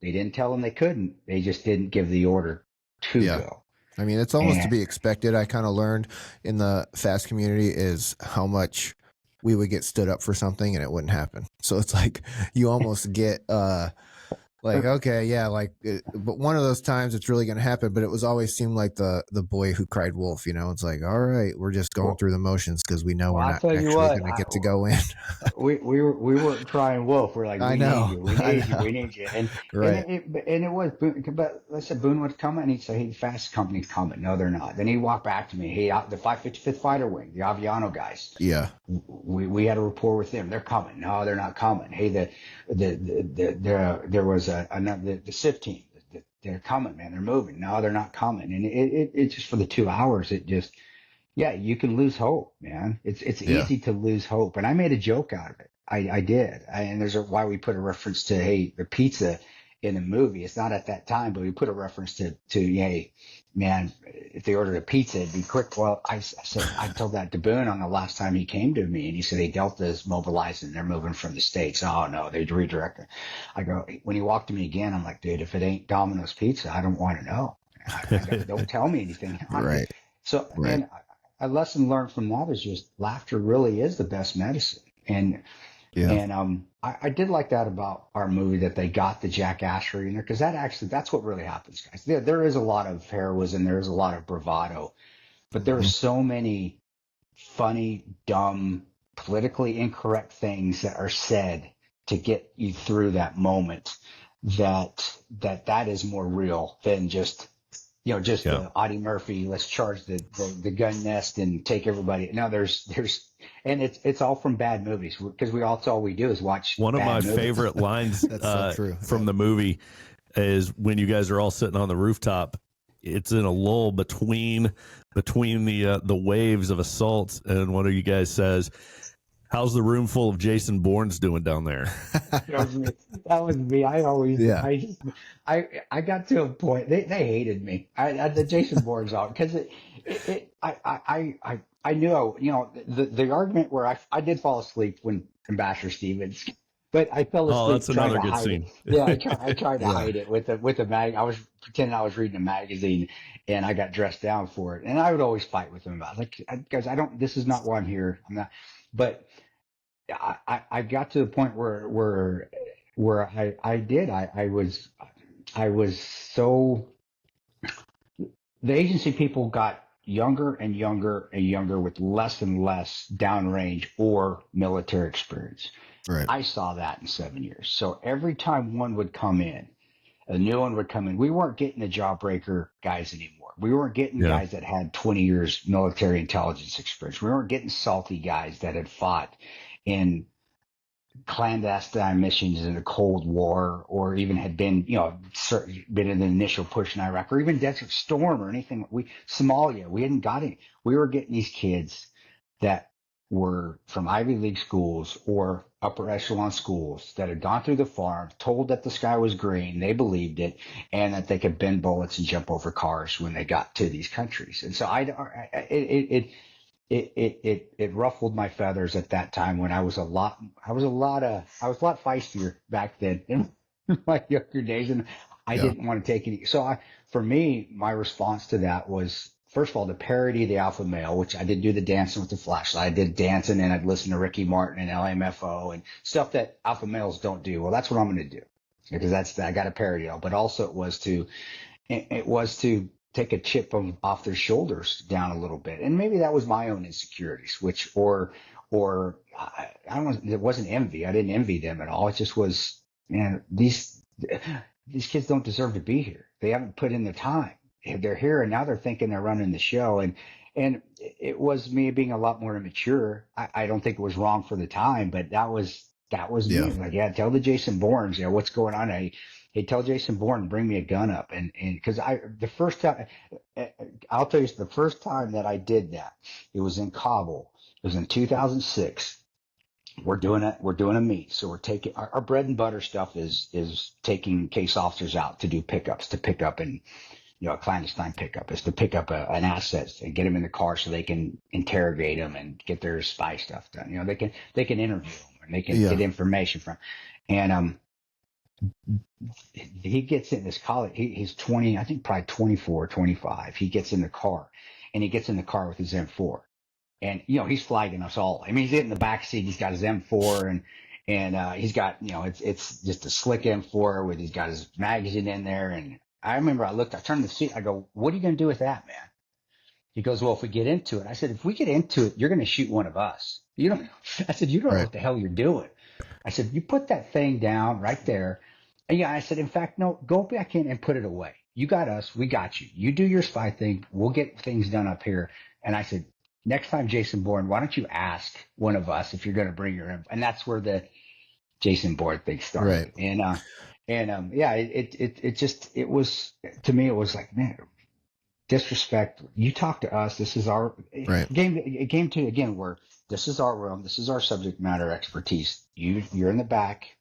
They didn't tell them they couldn't. They just didn't give the order to go.
I mean, it's almost to be expected. I kind of learned in the fast community is how much we would get stood up for something and it wouldn't happen. So it's like you almost get like, okay, yeah, like, but one of those times it's really going to happen. But it was always seemed like the boy who cried wolf. You know, it's like, all right, we're just going through the motions because we know we're not actually going to get to go in.
we weren't crying wolf. We're like, we need you. And it was Boone, but I said Boone would come and he'd say, hey, fast company's coming. No, they're not. Then he'd walk back to me. Hey, the 555th Fighter Wing, the Aviano guys.
Yeah,
we had a rapport with them. They're coming. No, they're not coming. Hey, there was the SIF team. They're coming, man. They're moving. No, they're not coming. And it just for the 2 hours, it just, you can lose hope, man. It's easy to lose hope. And I made a joke out of it. I did. And there's why we put a reference to, hey, the pizza in the movie. It's not at that time, but we put a reference to hey, man, if they ordered a pizza, it'd be quick. Well, I told that to Boone on the last time he came to me, and he said, hey, Delta's mobilizing. They're moving from the States. Oh, no, they redirected. I go, when he walked to me again, I'm like, dude, if it ain't Domino's Pizza, I don't want to know. Don't tell me anything.
Right.
So, and a lesson learned from that is just laughter really is the best medicine. And I did like that about our movie, that they got the jackassery in there, because that's what really happens, guys. There is a lot of heroism, there is a lot of bravado, but there are so many funny, dumb, politically incorrect things that are said to get you through that moment that is more real than just Audie Murphy, let's charge the gun nest and take everybody. No, there's and it's all from bad movies, because that's all we do is watch.
One of my favorite lines from the movie is when you guys are all sitting on the rooftop. It's in a lull between the waves of assaults, and one of you guys says, how's the room full of Jason Bournes doing down there?
That was me. I got to a point. They hated me. The Jason Bournes out, because I knew, the argument where I did fall asleep when Ambassador Stevens, but I fell asleep.
Oh, that's another good scene.
I tried to hide it with a mag. I was pretending I was reading a magazine, and I got dressed down for it. And I would always fight with him about it. Like, guys, this is not why I'm here. I'm not. But I got to the point where I was so, the agency people got younger and younger and younger with less and less downrange or military experience.
Right.
I saw that in 7 years. So every time one would come in, a new one would come in. We weren't getting the jawbreaker guys anymore. We weren't getting guys that had 20 years military intelligence experience. We weren't getting salty guys that had fought in clandestine missions in the Cold War, or even had been, been in the initial push in Iraq, or even Desert Storm or anything. Somalia, we hadn't got any. We were getting these kids that were from Ivy League schools or upper echelon schools that had gone through the farm, told that the sky was green, they believed it, and that they could bend bullets and jump over cars when they got to these countries. And so it ruffled my feathers at that time, when I was a lot feistier back then in my younger days, and I didn't want to take any. So for me, my response to that was, first of all, to parody the alpha male, which I did do the dancing with the flashlight. I did dancing, and I'd listen to Ricky Martin and LMFO and stuff that alpha males don't do. Well, that's what I'm going to do, because I got to parody it. But also it was to take a chip off their shoulders down a little bit. And maybe that was my own insecurities, or it wasn't envy. I didn't envy them at all. It just was, man, these kids don't deserve to be here. They haven't put in the time. They're here and now they're thinking they're running the show. And it was me being a lot more immature. I don't think it was wrong for the time, but that was
Yeah.
me. Like, yeah, tell the Jason Bournes, what's going on. Hey, tell Jason Bourne, bring me a gun up. And cause the first time, I'll tell you, the first time that I did that, it was in Kabul. It was in 2006. We're doing a meet. So we're taking our bread and butter stuff is taking case officers out to do pickups, to pick up and, a clandestine pickup is to pick up an asset and get them in the car so they can interrogate them and get their spy stuff done. They can interview them and they can get information from. And he gets in this college. He's 20, I think probably 24, 25. He gets in the car with his M4, and he's flagging us all. I mean, he's in the back seat. He's got his M4 and he's got it's just a slick M4 with he's got his magazine in there. And I remember I turned the seat. I go, what are you going to do with that, man? He goes, well, if we get into it, I said, if we get into it, you're going to shoot one of us. I said, you don't know what the hell you're doing. I said, you put that thing down right there. And I said, in fact, no, go back in and put it away. You got us. We got you. You do your spy thing. We'll get things done up here. And I said, next time, Jason Bourne, why don't you ask one of us if you're going to bring your, and that's where the Jason Bourne thing started.
Right.
It was, to me, it was like, man, disrespect. You talk to us. This is our game to, again, where this is our room. This is our subject matter expertise. You're in the back.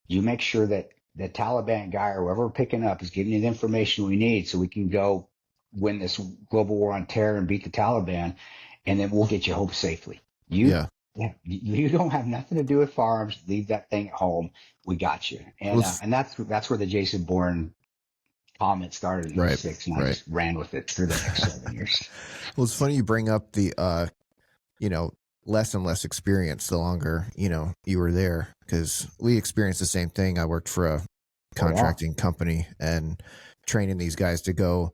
You make sure that the Taliban guy or whoever we're picking up is giving you the information we need so we can go win this global war on terror and beat the Taliban, and then we'll get you home safely. You don't have nothing to do with firearms. Leave that thing at home. We got you. And that's where the Jason Bourne comment started in '06, and I just ran with it through the next 7 years.
Well, it's funny you bring up the less and less experience the longer you were there, because we experienced the same thing. I worked for a contracting company and training these guys to go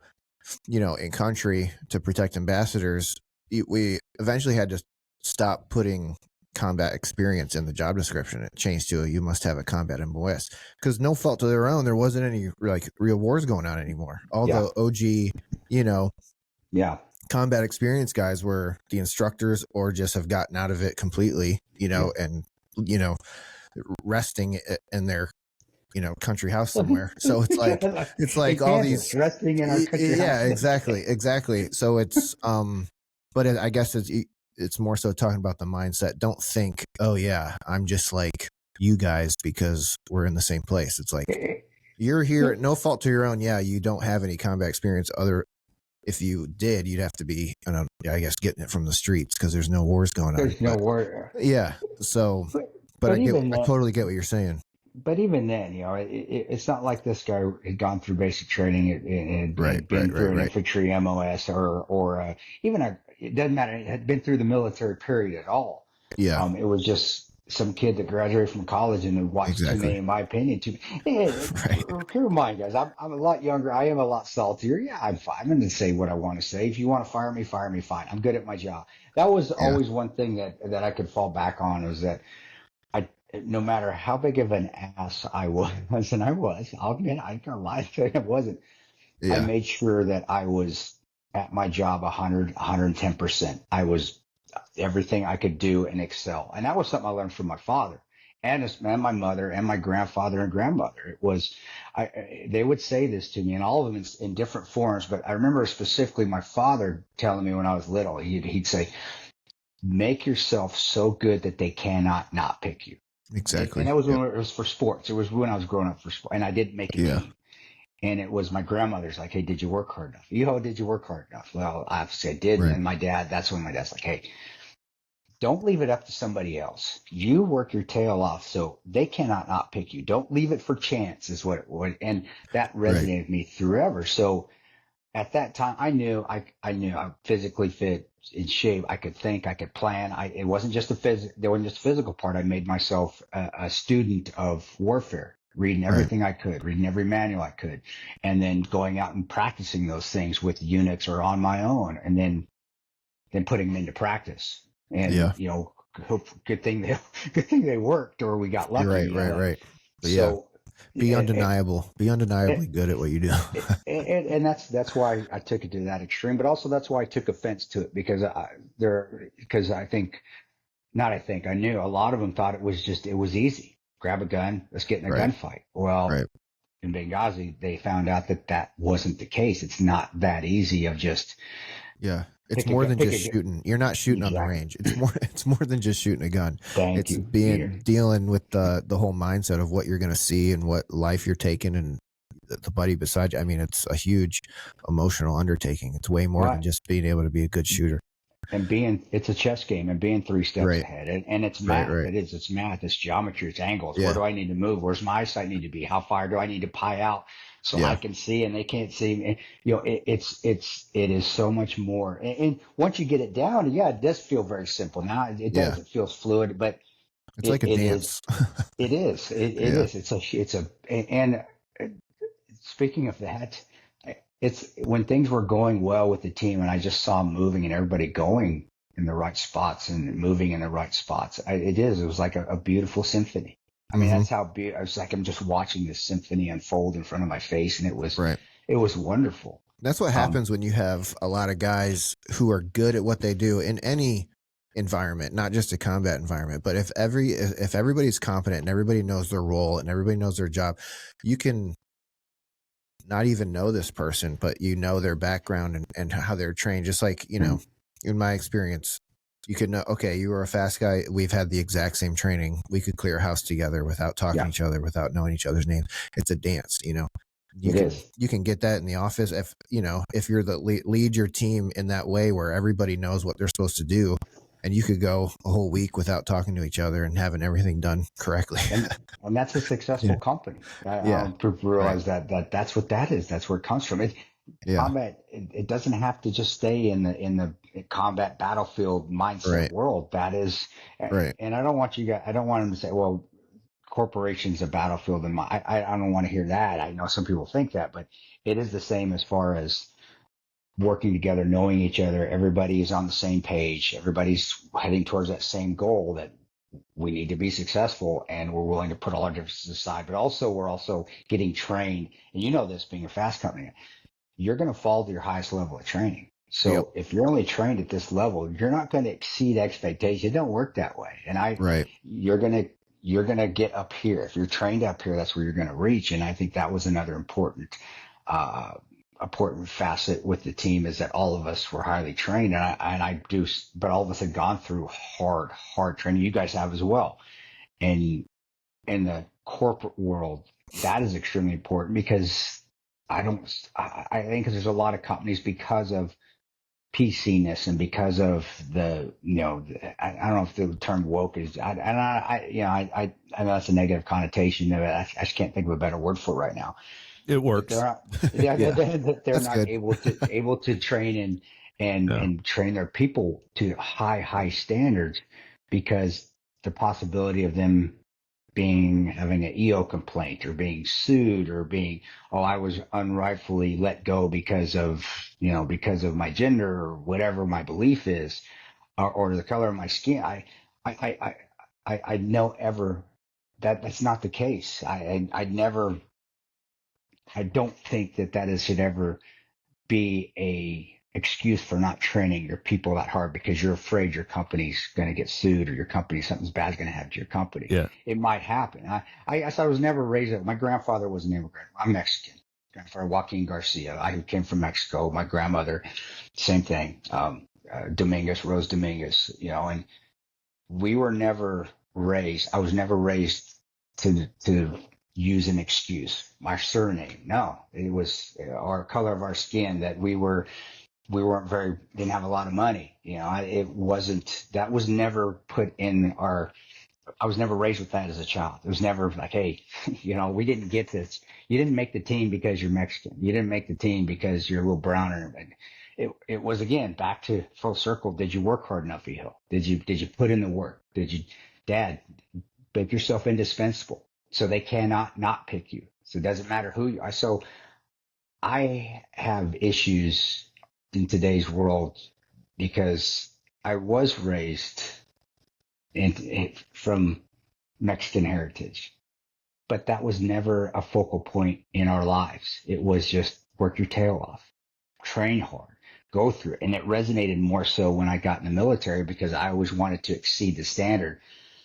in country to protect ambassadors. We eventually had to stop putting combat experience in the job description. It changed to you must have a combat MOS, because no fault to their own, there wasn't any real wars going on anymore. All the OG combat experience guys were the instructors or just have gotten out of it completely, and resting in their country house somewhere. So it's like all these
resting in our country house.
exactly. So it's but I guess it's more so talking about the mindset. Don't think, oh yeah, I'm just like you guys because we're in the same place. It's like you're here at no fault to your own. Yeah, you don't have any combat experience. If you did, you'd have to be, I guess, getting it from the streets because there's no wars going on.
There's no war.
Yeah. So, but I totally get what you're saying.
But even then, it's not like this guy had gone through basic training and been through an infantry MOS or even it doesn't matter. It had been through the military period at all.
Yeah.
It was just some kid that graduated from college and watched too many, in my opinion. Keep in mind, guys, I'm a lot younger. I am a lot saltier. Yeah, I'm fine. I'm going to say what I want to say. If you want to fire me, fine. I'm good at my job. That was always one thing that I could fall back on, was that no matter how big of an ass I was, and I'll admit, I can't lie to you, I wasn't. I made sure that I was at my job 110%. I was everything I could do and excel. And that was something I learned from my father and my mother and my grandfather and grandmother. It was, they would say this to me, and all of them in different forms, but I remember specifically my father telling me when I was little, he'd say, make yourself so good that they cannot not pick you.
Exactly.
And that was when it was for sports. It was when I was growing up for sport, and I didn't make it. And it was my grandmother's like, hey, did you work hard enough? Did you work hard enough? Well, obviously I did. Right. And that's when my dad's like, hey, don't leave it up to somebody else. You work your tail off so they cannot not pick you. Don't leave it for chance is what it would. And that resonated with me forever. So at that time, I knew I'm physically fit, in shape. I could think, I could plan. It wasn't just there wasn't just a physical part. I made myself a student of warfare, reading everything I could, reading every manual I could, and then going out and practicing those things with units or on my own, and then putting them into practice. And good thing they worked, or we got lucky.
Right.
So
Be
and,
undeniable. Be undeniably good at what you do.
and that's why I took it to that extreme, but also that's why I took offense to it because because I think, not I think, I knew a lot of them thought it was easy. Grab a gun, let's get in a
Right.
gunfight. Well,
Right.
in Benghazi, they found out that wasn't the case. It's not that easy of just
Yeah. It's more than
pick
just
a gun.
shooting. You're not shooting on the
Exactly.
range. It's more than just shooting a gun.
Thank
It's
you. You're,
dealing with the whole mindset of what you're going to see and what life you're taking and the buddy beside you. I mean, it's a huge emotional undertaking. It's way more than
right.
just being able to be a good shooter.
And it's a chess game and being 3 steps
Right.
ahead. And it's
Right.
math.
Right.
It's math. It's geometry. It's angles. Where
Yeah.
do I need to move? Where's my eyesight need to be? How far do I need to pie out so I
Yeah.
can see and they can't see? And, it is so much more. And once you get it down, yeah, it does feel very simple. Now it
Yeah.
does. It feels fluid, but
It's like a
it is,
dance.
it is, it
Yeah.
is. And speaking of that, it's when things were going well with the team and I just saw 'em moving and everybody going in the right spots and moving in the right spots. It was like a beautiful symphony. I mean,
Hmm.
that's how I was like, I'm just watching this symphony unfold in front of my face. And
Right.
it was wonderful.
That's what
Um,
happens when you have a lot of guys who are good at what they do in any environment, not just a combat environment. But if everybody's competent and everybody knows their role and everybody knows their job, you can not even know this person, but you know their background and how they're trained. Just like, in my experience, you could know, okay, you were a fast guy. We've had the exact same training. We could clear a house together without talking to
yeah,
each other, without knowing each other's names. It's a dance, you
it
can
is.
you can get that in the office if you're the lead your team in that way where everybody knows what they're supposed to do, and you could go a whole week without talking to each other and having everything done correctly.
And that's a
Yeah.
successful company. I
Yeah.
don't people
Right.
realize that's what that is. That's where it comes from.
Yeah.
Combat, it doesn't have to just stay in the combat battlefield mindset
Right.
world. That is,
Right.
and I don't want them to say, well, corporation's a battlefield. And I don't want to hear that. I know some people think that, but it is the same as far as working together, knowing each other. Everybody is on the same page. Everybody's heading towards that same goal that we need to be successful and we're willing to put all our differences aside, but also we're also getting trained. And you know this being a fast company, you're going to fall to your highest level of training.
Yep.
So if you're only trained at this level, you're not going to exceed expectations. It don't work that way. And
Right.
you're going to get up here. If you're trained up here, that's where you're going to reach. And I think that was another uh, important facet with the team is that all of us were highly trained but all of us had gone through hard training. You guys have as well. And in the corporate world, that is extremely important because I think 'cause there's a lot of companies because of PC-ness and because of I don't know if the term woke is, I know that's a negative connotation of it. I just can't think of a better word for it right now.
It
But
works.
Yeah.
they're
That's
not
good.
able to train
Yeah.
and train their people to high standards because the possibility of them having an EO complaint or being sued or I was unrightfully let go because of my gender or whatever my belief is, or the color of my skin. I know ever that's not the case. I don't think should ever be a excuse for not training your people that hard because you're afraid your company's going to get sued or something's bad's going to happen to your company.
Yeah.
It might happen. I guess I was never raised. My grandfather was an immigrant. I'm Mexican. Grandfather Joaquin Garcia. I came from Mexico. My grandmother, same thing. Rose Dominguez. And we were never raised. I was never raised to use an excuse. My surname. No, it was our color of our skin that didn't have a lot of money. It wasn't, that was never put in I was never raised with that as a child. It was never like, hey, we didn't get this. You didn't make the team because you're Mexican. You didn't make the team because you're a little browner. It was again, back to full circle. Did you work hard enough, Eho? Did you put in the work? Dad, make yourself indispensable so they cannot not pick you. So it doesn't matter who you are. So I have issues in today's world because I was raised from Mexican heritage. but that was never a focal point in our lives. It was just work your tail off, train hard, go through it. And it resonated more so when I got in the military because I always wanted to exceed the standard.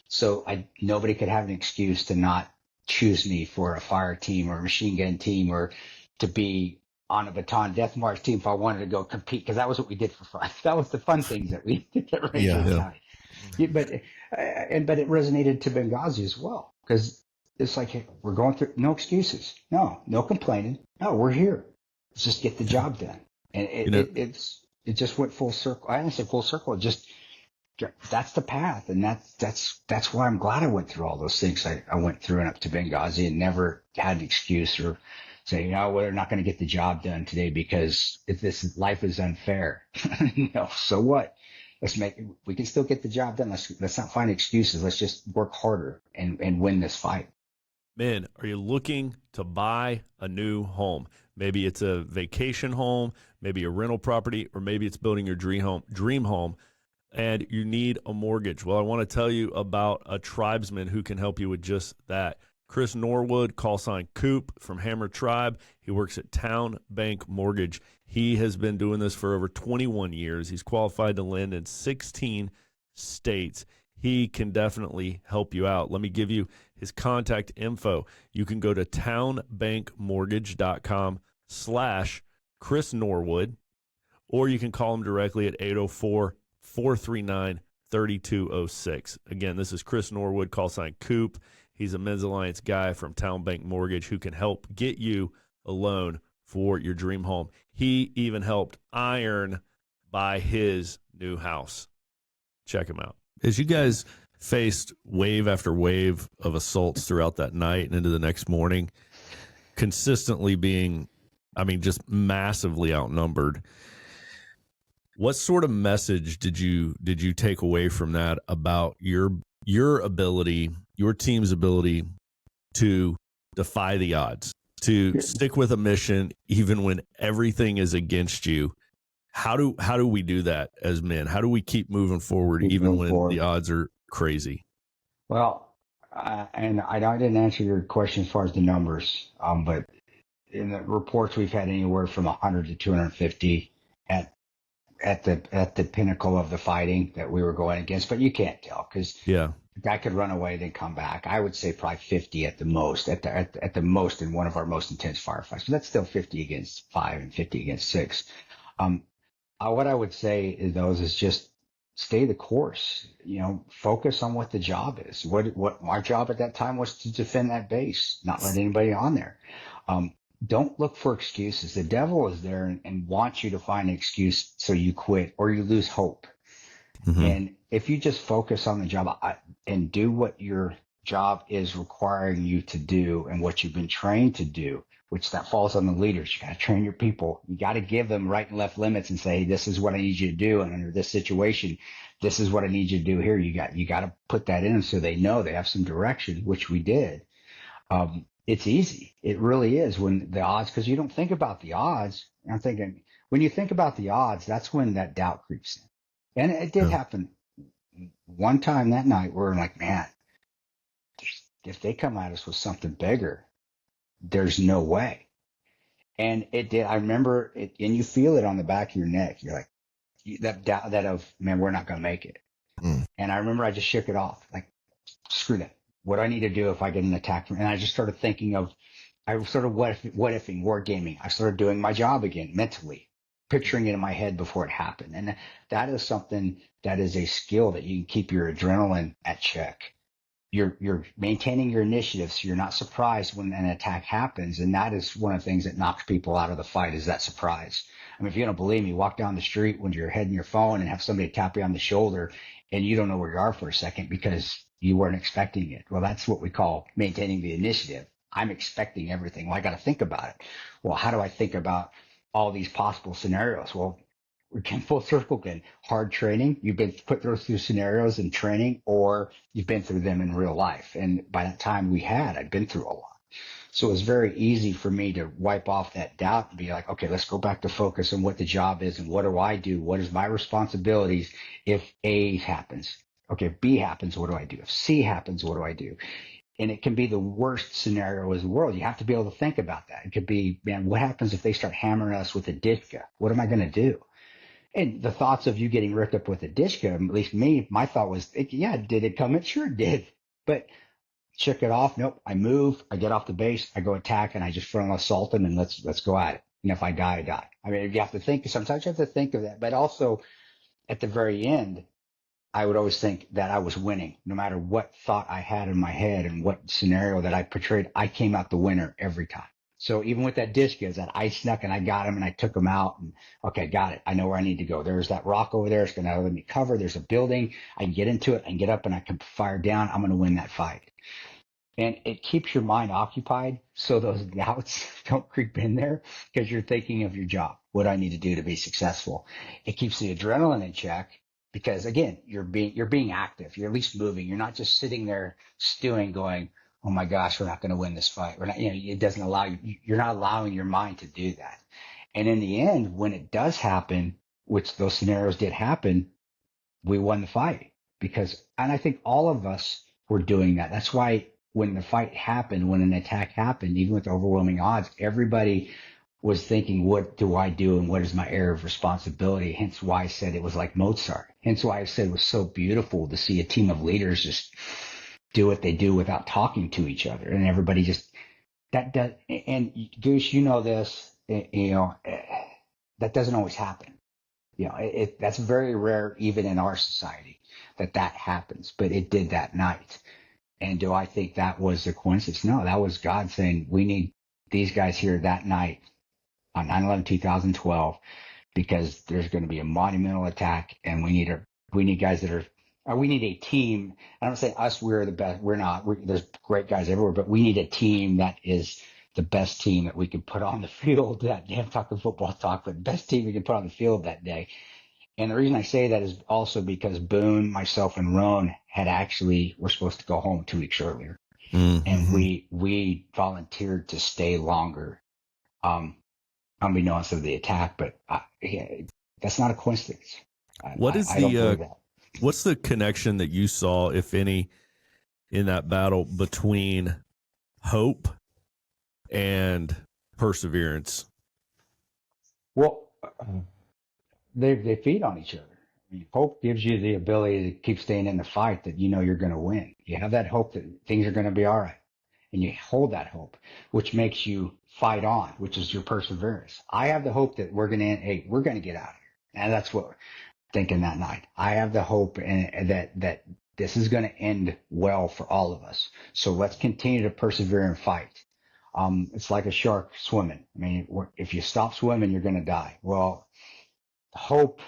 So nobody could have an excuse to not choose me for a fire team or a machine gun team or to be on a baton death march team if I wanted to go compete, because that was what we did for fun. That was the fun things that we did at Rangers County. Yeah, but it resonated to Benghazi as well, because it's like, hey, we're going through, no excuses, no complaining, no, we're here. Let's just get the job done. And it just went full circle. I didn't say full circle. It just, that's the path, and that's why I'm glad I went through all those things I went through and up to Benghazi, and never had an excuse or say, we're not going to get the job done today because if life is unfair. So what? We can still get the job done. Let's not find excuses. Let's just work harder and win this fight.
Men, are you looking to buy a new home? Maybe it's a vacation home, maybe a rental property, or maybe it's building your dream home, and you need a mortgage. Well, I want to tell you about a tribesman who can help you with just that. Chris Norwood, call sign Coop from Hammer Tribe. He works at Towne Bank Mortgage. He has been doing this for over 21 years. He's qualified to lend in 16 states. He can definitely help you out. Let me give you his contact info. You can go to townbankmortgage.com/Chris Norwood, or you can call him directly at 804-439-3206. Again, this is Chris Norwood, call sign Coop. He's a Men's Alliance guy from Towne Bank Mortgage who can help get you a loan for your dream home. He even helped Iron buy his new house. Check him out. As you guys faced wave after wave of assaults throughout that night and into the next morning, consistently being, just massively outnumbered, what sort of message did you take away from that about your ability, your team's ability to defy the odds, to stick with a mission even when everything is against you? How do we do that as men? How do we keep moving forward even when the odds are crazy? Well,
and I didn't answer your question as far as the numbers, but in the reports we've had anywhere from 100 to 250 at the pinnacle of the fighting that we were going against. But you can't tell, because the guy could run away then come back. I would say probably 50 at the most, at the most in one of our most intense firefights. But that's still 50 against 5 and 50 against 6. What I would say is just stay the course. Focus on what the job is. What my job at that time was to defend that base, not let anybody on there. Don't look for excuses. The devil is there and wants you to find an excuse so you quit or you lose hope. Mm-hmm. And if you just focus on the job and do what your job is requiring you to do and what you've been trained to do, which that falls on the leaders. You got to train your people. You got to give them right and left limits and say, hey, this is what I need you to do. And under this situation, this is what I need you to do here. You got to put that in so they know they have some direction, which we did. It's easy. It really is when the odds, because you don't think about the odds. I'm thinking when you think about the odds, that's when that doubt creeps in. And it did happen one time that night where I'm like, man, if they come at us with something bigger, there's no way. And it did. I remember it, and you feel it on the back of your neck. You're like, that doubt that of, man, we're not going to make it. And I remember I just shook it off. Like, screw that. What do I need to do if I get an attack? And I just started thinking I sort of what ifing, war gaming. I started doing my job again mentally, picturing it in my head before it happened. And that is something that is a skill that you can keep your adrenaline at check. You're maintaining your initiative so you're not surprised when an attack happens. And that is one of the things that knocks people out of the fight, is that surprise. I mean, if you don't believe me, walk down the street when you're heading your phone and have somebody tap you on the shoulder and you don't know where you are for a second because you weren't expecting it. Well, that's what we call maintaining the initiative. I'm expecting everything. Well, I got to think about it. Well, how do I think about all these possible scenarios? Well, we can full circle again. Hard training. You've been put through scenarios in training, or you've been through them in real life. And by that time I'd been through a lot. So it was very easy for me to wipe off that doubt and be like, okay, let's go back to focus on what the job is and what do I do? What is my responsibilities if A happens? Okay, if B happens, what do I do? If C happens, what do I do? And it can be the worst scenario in the world. You have to be able to think about that. It could be, man, what happens if they start hammering us with a dishka? What am I going to do? And the thoughts of you getting ripped up with a dishka, at least me, my thought was, yeah, did it come? It sure did. But check it off. Nope. I move. I get off the base. I go attack, and I just frontal assault them, and let's go at it. And if I die, I die. I mean, you have to think. Sometimes you have to think of that. But also, at the very end, I would always think that I was winning, no matter what thought I had in my head and what scenario that I portrayed. I came out the winner every time. So even with that disc, is that I snuck and I got him and I took him out, and okay, got it. I know where I need to go. There's that rock over there. It's going to let me cover. There's a building. I can get into it and get up and I can fire down. I'm going to win that fight. And it keeps your mind occupied so those doubts don't creep in there, because you're thinking of your job, what I need to do to be successful. It keeps the adrenaline in check, because again, you're being active. You're at least moving. You're not just sitting there stewing, going, "Oh my gosh, we're not going to win this fight." We're not, it doesn't allow you. You're not allowing your mind to do that. And in the end, when it does happen, which those scenarios did happen, we won the fight, and I think all of us were doing that. That's why when the fight happened, when an attack happened, even with overwhelming odds, everybody was thinking, what do I do and what is my area of responsibility? Hence why I said it was like Mozart. Hence why I said it was so beautiful to see a team of leaders just do what they do without talking to each other. And everybody just, that does, and Goose, you know this, that doesn't always happen. That's very rare, even in our society, that happens, but it did that night. And do I think that was a coincidence? No, that was God saying, we need these guys here that night on 9/11/2012, because there's going to be a monumental attack, and we need guys that are, we need a team. I don't say us, we're the best. We're not. There's great guys everywhere, but we need a team that is the best team that we can put on the field that day. I'm talking football talk, but best team we can put on the field that day. And the reason I say that is also because Boone, myself, and Roan were supposed to go home 2 weeks earlier. Mm-hmm. And we volunteered to stay longer, unbeknownst of the attack. But that's not a coincidence. What's
the connection that you saw, if any, in that battle between hope and perseverance?
Well, they feed on each other. I mean, hope gives you the ability to keep staying in the fight, that you're going to win. You have that hope that things are going to be all right, and you hold that hope, which makes you fight on, which is your perseverance. I have the hope that we're going to get out of here, and that's what we're thinking that night. I have the hope that this is going to end well for all of us. So let's continue to persevere and fight. It's like a shark swimming. I mean, if you stop swimming, you're going to die. Well, hope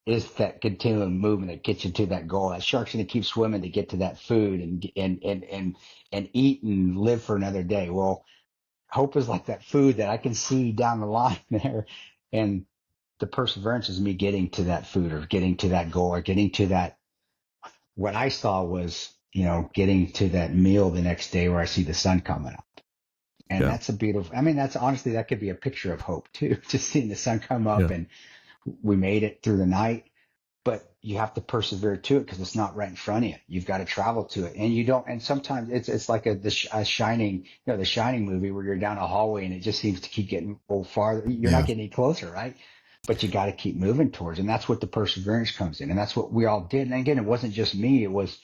is that continuing movement that gets you to that goal. That shark's going to keep swimming to get to that food and eat and live for another day. Well, hope is like that food that I can see down the line there, and the perseverance is me getting to that food, or getting to that goal, or getting to that. What I saw was, getting to that meal the next day where I see the sun coming up. And that's a beautiful, that's honestly, that could be a picture of hope too, just seeing the sun come up, and we made it through the night. But you have to persevere to it, because it's not right in front of you. You've got to travel to it, and you don't. And sometimes it's like a Shining, the Shining movie, where you're down a hallway and it just seems to keep getting farther. You're not getting any closer, right? But you got to keep moving towards, and that's what the perseverance comes in, and that's what we all did. And again, it wasn't just me. It was,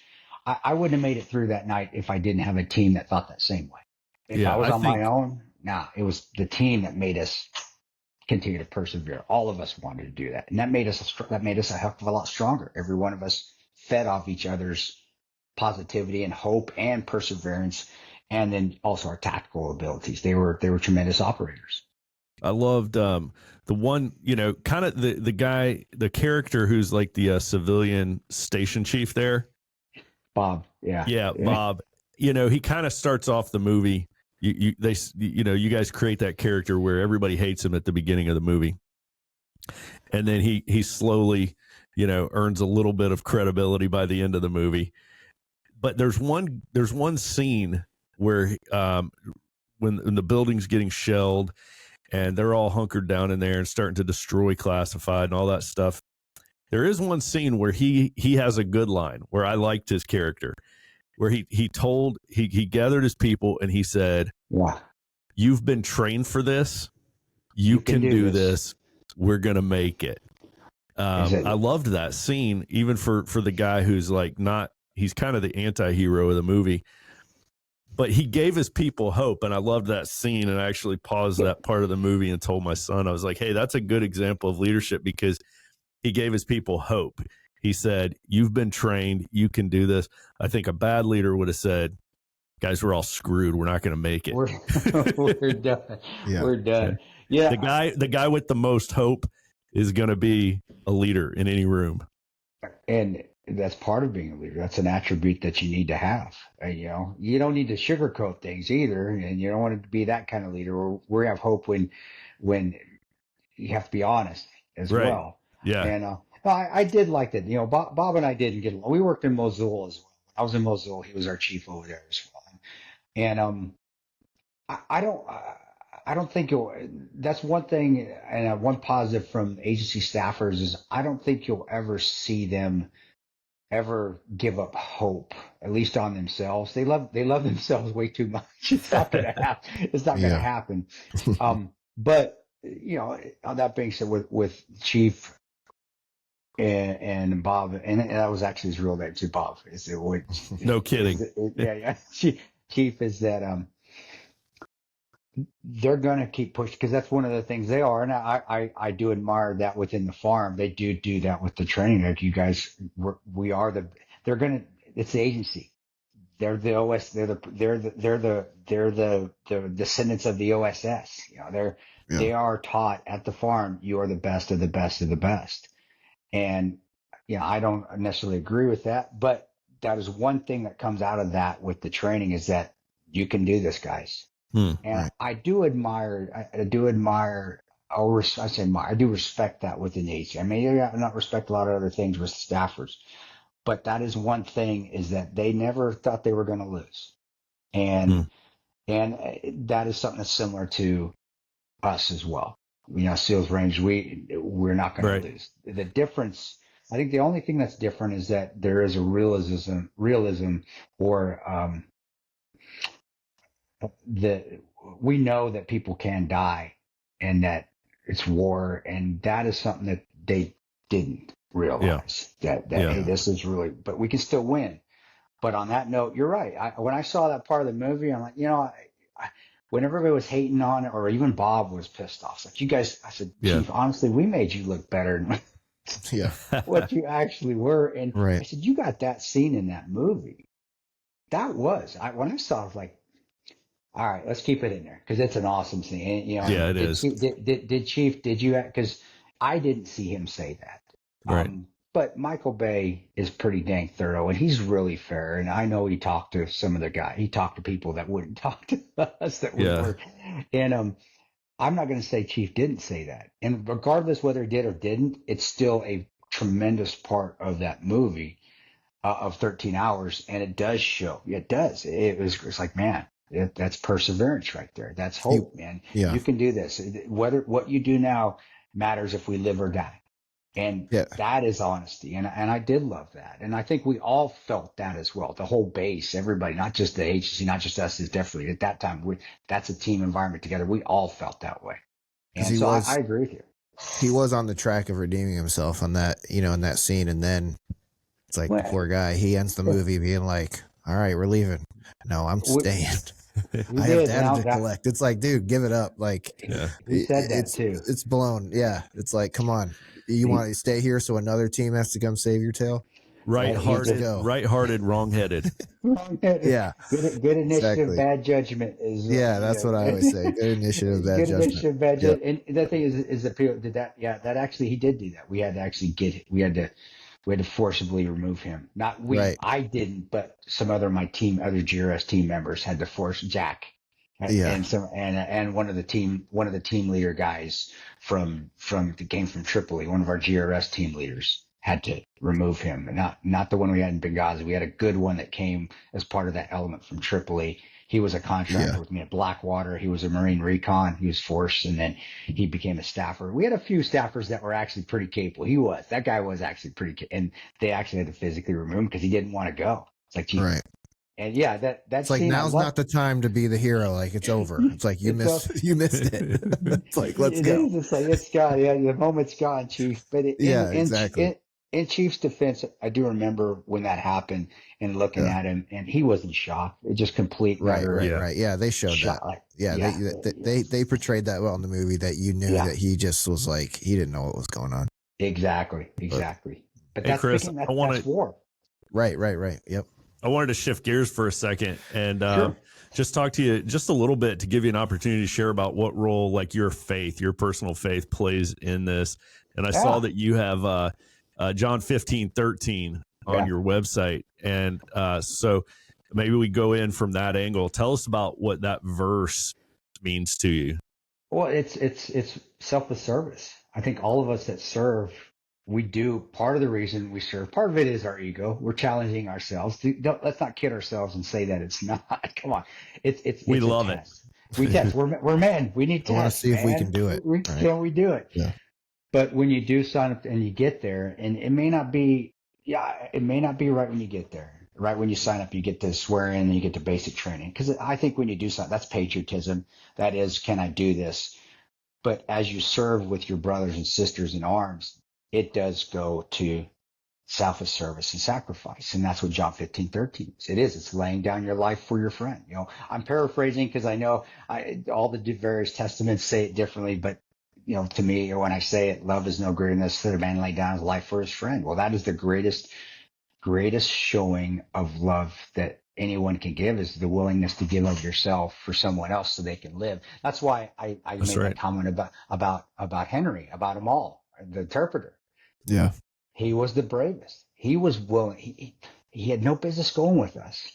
I wouldn't have made it through that night if I didn't have a team that thought that same way. If I was on my own, it was the team that made us continue to persevere. All of us wanted to do that, and that made us a heck of a lot stronger. Every one of us fed off each other's positivity and hope and perseverance, and then also our tactical abilities. They were tremendous operators.
I loved the one, kind of the guy, the character who's like the civilian station chief there,
Bob. Yeah,
Bob. He kind of starts off the movie. You guys create that character where everybody hates him at the beginning of the movie, and then he slowly, earns a little bit of credibility by the end of the movie. But there's one scene where when the building's getting shelled and they're all hunkered down in there and starting to destroy classified and all that stuff. There is one scene where he has a good line where I liked his character. where he gathered his people and he said,
Yeah.
"You've been trained for this. You can do this. We're gonna make it." I loved that scene, even for the guy who's like not. He's kind of the anti-hero of the movie, but he gave his people hope, and I loved that scene. And I actually paused that part of the movie and told my son, I was like, "Hey, that's a good example of leadership because he gave his people hope." He said, "You've been trained. You can do this." I think a bad leader would have said, "Guys, we're all screwed. We're not going to make it.
We're done.
Yeah.
We're done." Yeah.
The guy with the most hope is going to be a leader in any room.
And that's part of being a leader. That's an attribute that you need to have. You don't need to sugarcoat things either, and you don't want to be that kind of leader. We have hope when you have to be honest as
Right.
well.
Yeah.
And I did like that. Bob and I didn't get along. We worked in Mosul as well. I was in Mosul. He was our chief over there as well. And I don't think that's one thing, and one positive from agency staffers is I don't think you'll ever see them ever give up hope, at least on themselves. They love themselves way too much. It's not going to happen. It's not going to happen. But on that being said, with Chief and Bob, and that was actually his real name too, Bob.
No kidding.
Yeah. Chief is that they're going to keep pushing because that's one of the things they are. And I do admire that within the farm. They do that with the training. Like you guys, it's the agency. They're the OS. They're the descendants of the OSS. They are taught at the farm. You are the best of the best of the best. And, I don't necessarily agree with that, but that is one thing that comes out of that with the training is that you can do this, guys. And
right.
I do admire, I do respect that within the agency. I may not respect a lot of other things with staffers, but that is one thing is that they never thought they were going to lose. And that is something that's similar to us as well. SEALs Range, we're not going to lose. The difference, I think the only thing that's different is that there is a realism or, we know that people can die and that it's war, and that is something that they didn't realize that hey, this is really, but we can still win. But on that note, you're right. When I saw that part of the movie, I'm like, when everybody was hating on it, or even Bob was pissed off, like, you guys, I said, Chief, honestly, we made you look better than what you actually were. And I said, you got that scene in that movie. That was, when I saw it, I was like, all right, let's keep it in there because it's an awesome scene.
It is.
Did Chief, did you, because I didn't see him say that.
Right.
But Michael Bay is pretty dang thorough, and he's really fair. And I know he talked to some of the guys. He talked to people that wouldn't talk to us. And I'm not going to say Chief didn't say that. And regardless whether he did or didn't, it's still a tremendous part of that movie of 13 hours, and it does show. It does. It's like, man, that's perseverance right there. That's hope, man.
Yeah.
You can do this. What you do now matters if we live or die. And that is honesty. And I did love that. And I think we all felt that as well. The whole base, everybody, not just the agency, not just us, is definitely at that time. That's a team environment together. We all felt that way. And so I agree with you.
He was on the track of redeeming himself on that, in that scene. And then it's like, the poor guy, he ends the movie being like, all right, we're leaving. No, I'm staying. I have data to collect. It's like, dude, give it up. Like,
he said that too.
It's blown. Yeah. It's like, come on. You want to stay here so another team has to come save your tail?
Right-hearted, wrong-headed.
Yeah.
Good initiative, bad judgment is.
That's what I always say. Good initiative, bad judgment. Good initiative, bad judgment.
And the thing is that people did that. Yeah, that actually he did do that. We had to actually we had to forcibly remove him. Not we. Right. I didn't, but some other other GRS team members had to force Jack. And one of the team leader guys that came from Tripoli, one of our GRS team leaders, had to remove him. Not the one we had in Benghazi. We had a good one that came as part of that element from Tripoli. He was a contractor with me at Blackwater. He was a Marine recon. He was forced, and then he became a staffer. We had a few staffers that were actually pretty capable. That guy was actually and they actually had to physically remove him because he didn't want to go. It's like, geez, And yeah, that
It's like
scene, I
now's
love.
not the time to be the hero. Like it's over. It's like you
It's a,
missed you missed it. It's like let's
it
go.
is. It's like it's gone. Yeah, the moment's gone, Chief. But
Yeah, exactly.
in Chief's defense, I do remember when that happened and looking
Yeah.
at him, and he wasn't shocked. It just complete and
Right,
utter
right,
Yeah.
right. Yeah, they showed that.
shock. Like,
Yeah,
yeah,
they portrayed that well in the movie that you knew
yeah,
that he just was like he didn't know what was going on.
exactly,
But
exactly. But
Hey,
that's
Kris,
speaking.
I want
That's
to
war.
right, right, right. Yep.
I wanted to shift gears for a second and
Sure.
just talk to you just a little bit to give you an opportunity to share about what role like your faith, your personal faith plays in this. And I saw
Yeah,
that you have John 15:13 on
yeah.
your website. And so maybe we go in from that angle. Tell us about what that verse means to you.
Well, it's selfless service. I think all of us that serve, we do. Part of the reason we serve, part of it is our ego. We're challenging ourselves. Let's not kid ourselves and say that it's not. Come on,
We
it's a
love it.
test. We test. We're men. We need
I want to
tests,
see if we
man.
can do it.
We
Right.
can we do it?
Yeah.
But when you do sign up and you get there, and it may not be, yeah, it may not be right when you get there. Right when you sign up, you get to swear in and you get to basic training. Because I think when you do something, that's patriotism. That is, can I do this? But as you serve with your brothers and sisters in arms, it does go to selfless service and sacrifice. And that's what John 15:13 is. It is. It's laying down your life for your friend. You know, I'm paraphrasing because I know all the various testaments say it differently, but to me, or when I say it, love is no greater than this, that a man lay down his life for his friend. Well, that is the greatest showing of love that anyone can give, is the willingness to give of yourself for someone else so they can live. That's why I
That's
made
right.
that comment about Henry, about them all, the interpreter.
Yeah.
He was the bravest. He was willing. He had no business going with us,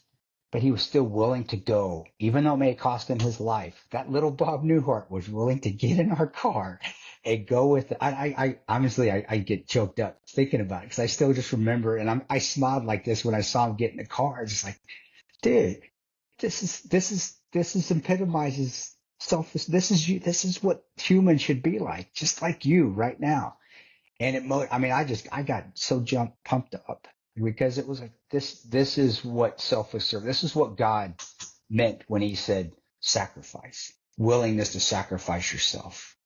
but he was still willing to go, even though it may cost him his life. That little Bob Newhart was willing to get in our car and go with it. I honestly, I get choked up thinking about it because I still just remember, and I smiled like this when I saw him get in the car. It's just like, dude, this is epitomizes selfless. This is you. This is what humans should be like, just like you right now. And I mean, I got so pumped up because it was like, this is what selfless service, this is what God meant when he said sacrifice, willingness to sacrifice yourself,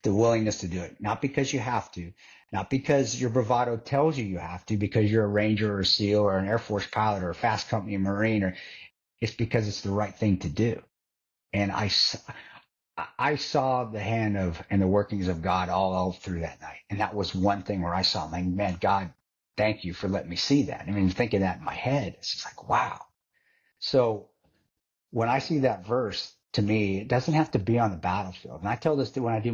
the willingness to do it, not because you have to, not because your bravado tells you have to, because you're a Ranger or a SEAL or an Air Force pilot or a fast company Marine, or it's because it's the right thing to do. And I saw the hand of and the workings of God all through that night. And that was one thing where I saw, like, man, God, thank you for letting me see that. I mean, thinking that in my head, it's just like, wow. So when I see that verse, to me, it doesn't have to be on the battlefield. And I tell this when I do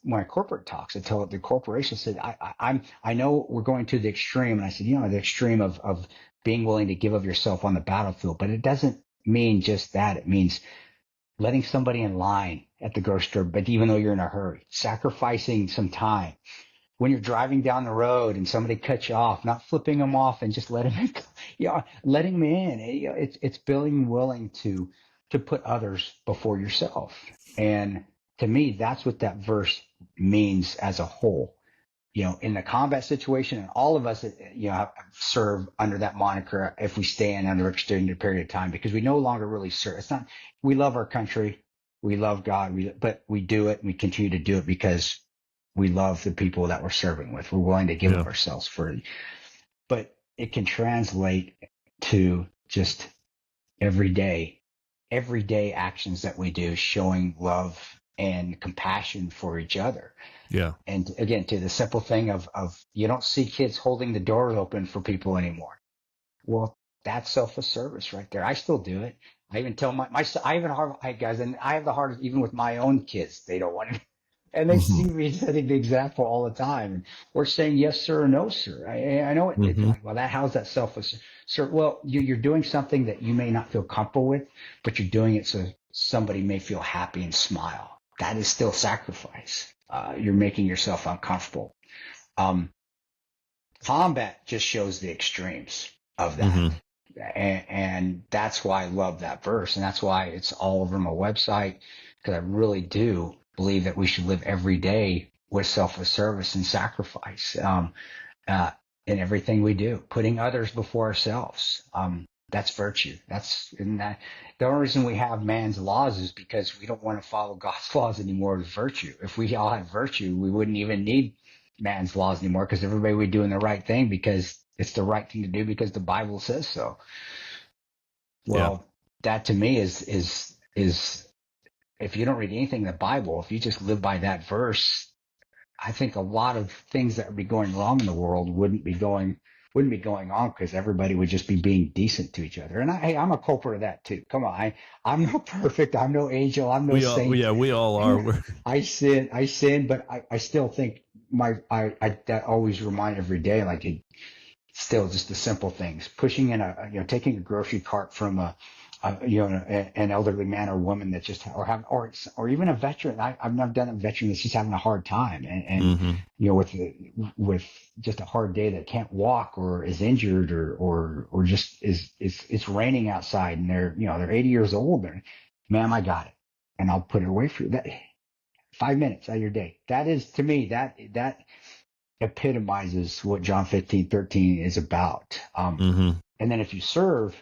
my corporate talks. I tell the corporation, said, I know we're going to the extreme. And I said, the extreme of being willing to give of yourself on the battlefield, but it doesn't mean just that. It means letting somebody in line at the grocery store, but even though you're in a hurry, sacrificing some time. When you're driving down the road and somebody cuts you off, not flipping them off and just letting them in. It's being willing to put others before yourself. And to me, that's what that verse means as a whole. In the combat situation, and all of us, serve under that moniker if we stay in under an extended period of time, because we no longer really serve. It's not, we love our country, we love God, but we do it and we continue to do it because we love the people that we're serving with. We're willing to give of ourselves for it. But it can translate to just everyday actions that we do, showing love and compassion for each other.
Yeah.
And again, to the simple thing of you don't see kids holding the doors open for people anymore. Well, that's selfless service right there. I still do it. I even tell my son, I even guys, and I have the hardest even with my own kids. They don't want to, and they see me setting the example all the time. Or saying yes, sir, or no, sir. I know it. It's like, well, how's that selfless? Sir, well, you're doing something that you may not feel comfortable with, but you're doing it so somebody may feel happy and smile. That is still sacrifice. You're making yourself uncomfortable. Combat just shows the extremes of that. And that's why I love that verse. And that's why it's all over my website, because I really do believe that we should live every day with selfless service and sacrifice in everything we do, putting others before ourselves. That's virtue. The only reason we have man's laws is because we don't want to follow God's laws anymore with virtue. If we all had virtue, we wouldn't even need man's laws anymore, because everybody would be doing the right thing because it's the right thing to do because the Bible says so. Well, that to me is if you don't read anything in the Bible, if you just live by that verse, I think a lot of things that would be going wrong in the world wouldn't be going on, because everybody would just be being decent to each other. And I'm a culprit of that too. Come on, I'm not perfect. I'm no angel. I'm no saint.
We all are.
I sin, but I still think that always remind every day, like still just the simple things, pushing in taking a grocery cart from an elderly man or woman that just, or even a veteran. I've never done a veteran that's just having a hard time and with just a hard day, that can't walk or is injured or just it's raining outside and they're 80 years old. And ma'am, I got it. And I'll put it away for you. That 5 minutes out of your day. That is, to me, that epitomizes what John 15:13 is about. And then if you serve,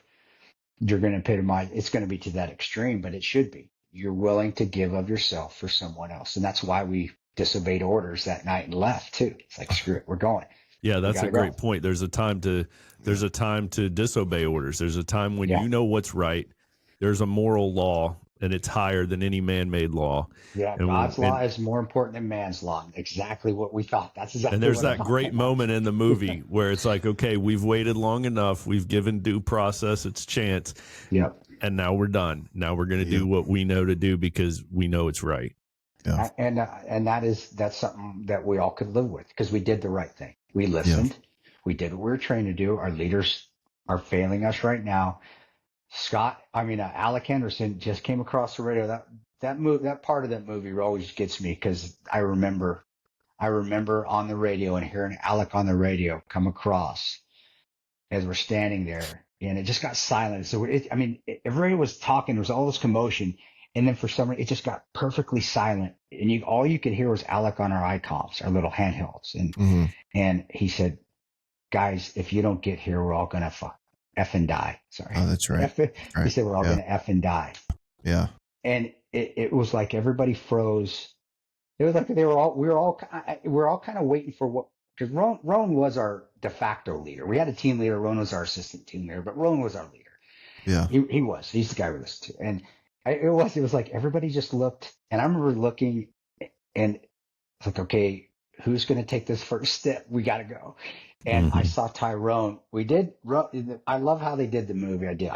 you're going to epitomize, it's going to be to that extreme, but it should be. You're willing to give of yourself for someone else. And that's why we disobeyed orders that night and left too. It's like, screw it, we're going.
Yeah, that's a great point. There's a time to disobey orders. There's a time when you know what's right. There's a moral law, and it's higher than any man-made law.
Yeah, God's law is more important than man's law. Exactly what we thought. That's exactly.
And there's that great moment in the movie where it's like, okay, we've waited long enough. We've given due process its chance.
Yep.
And now we're done. Now we're going to do what we know to do because we know it's right.
Yeah. And that's something that we all could live with, because we did the right thing. We listened. Yeah. We did what we were trained to do. Our leaders are failing us right now. Alec Henderson just came across the radio. That part of that movie always gets me, because I remember on the radio and hearing Alec on the radio come across as we're standing there, and it just got silent. So everybody was talking. There was all this commotion, and then for some reason it just got perfectly silent, and all you could hear was Alec on our icons, our little handhelds, and he said, "Guys, if you don't get here, we're all gonna F and die." Sorry.
Oh, that's right.
He said, "We're all going to F and die."
Yeah.
And it was like everybody froze. It was like we were all kind of waiting for what, because Roan was our de facto leader. We had a team leader. Roan was our assistant team leader, but Roan was our leader.
Yeah.
He's the guy with us too. And it was like everybody just looked, and I remember looking, and it's like, okay, who's going to take this first step? We got to go. And I saw Tyrone. I love how they did the movie. I did.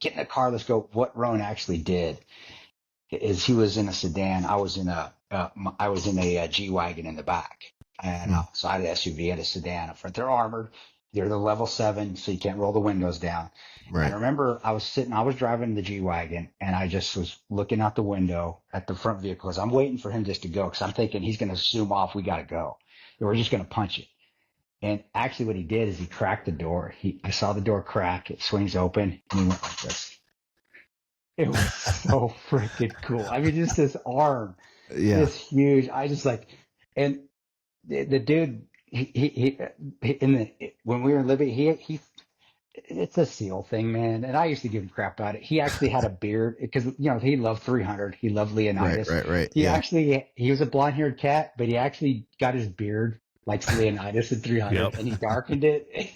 Get in the car. Let's go. What Roan actually did is he was in a sedan. I was in a G-Wagon in the back. And so I had an SUV, had a sedan up front. They're armored. They're the level 7, so you can't roll the windows down. Right. And I remember I was driving the G-Wagon, and I just was looking out the window at the front vehicle, because I'm waiting for him just to go, because I'm thinking he's going to zoom off. We got to go. Or we're just going to punch it. And actually what he did is he cracked the door. I saw the door crack. It swings open, and he went like this. It was so freaking cool. Just this arm, this huge. I just like, and the dude, when we were in Libya, it's a SEAL thing, man. And I used to give him crap about it. He actually had a beard, because he loved 300. He loved Leonidas.
Right.
He was a blonde-haired cat, but he actually got his beard like Leonidas in 300, and he darkened it,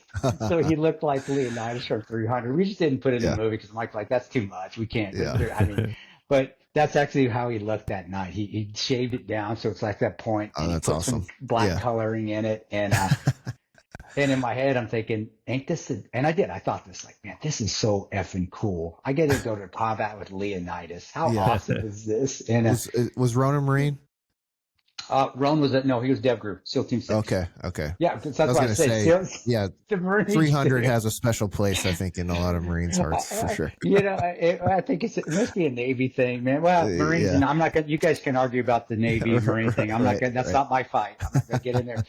so he looked like Leonidas from 300. We just didn't put it in the movie because Mike's like, that's too much. We can't. Yeah. But that's actually how he looked that night. He shaved it down, so it's like that point.
Oh, that's awesome.
Some black coloring in it, and and in my head I'm thinking, ain't this? And I did. I thought this, like, man, this is so effing cool. I get to go to combat with Leonidas. How awesome is this? And
was Roan a Marine?
Roan was he was Dev Group, SEAL Team 6.
Okay.
Yeah, that's what I say.
The Marines, 300 has a special place, I think, in a lot of Marines' hearts, for sure.
I think it must be a Navy thing, man. Well, Marines, and I'm not going to, you guys can argue about the Navy Marine thing. I'm not going to, that's not my fight. I'm not going to get in there.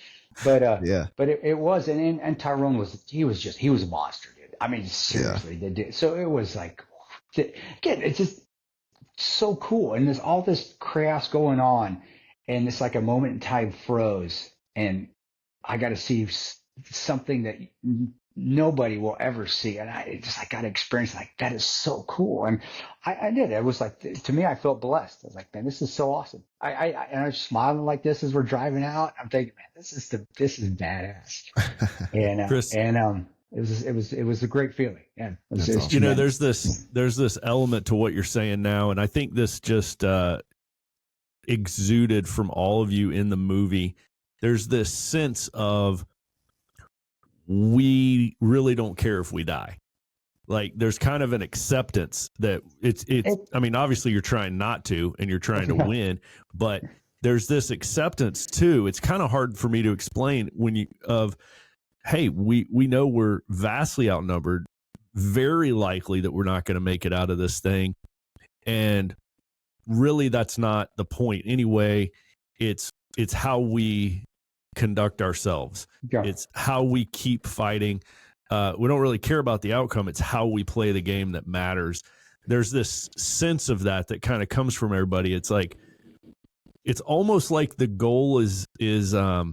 But, but it was, and Tyrone he was a monster, dude. Seriously, so it was like, again, it's just so cool. And there's all this chaos going on. And it's like a moment in time froze, and I got to see something that nobody will ever see. And I got to experience like, that is so cool. And I did. It was like, to me, I felt blessed. I was like, man, this is so awesome. And I was smiling like this as we're driving out. I'm thinking, man, this is badass.
Kris,
It was a great feeling. Yeah.
That's awesome.
you know, there's this element to what you're saying now. And I think this just, exuded from all of you in the movie. There's this sense of, we really don't care if we die. Like there's kind of an acceptance that it's I mean, obviously you're trying not to and you're trying to win, but there's this acceptance too. It's kind of hard for me to explain hey, we know we're vastly outnumbered, very likely that we're not going to make it out of this thing. And really that's not the point anyway. It's how we conduct ourselves.
Yeah.
It's how we keep fighting. We don't really care about the outcome. It's how we play the game that matters. There's this sense of that kind of comes from everybody. It's like, it's almost like the goal is how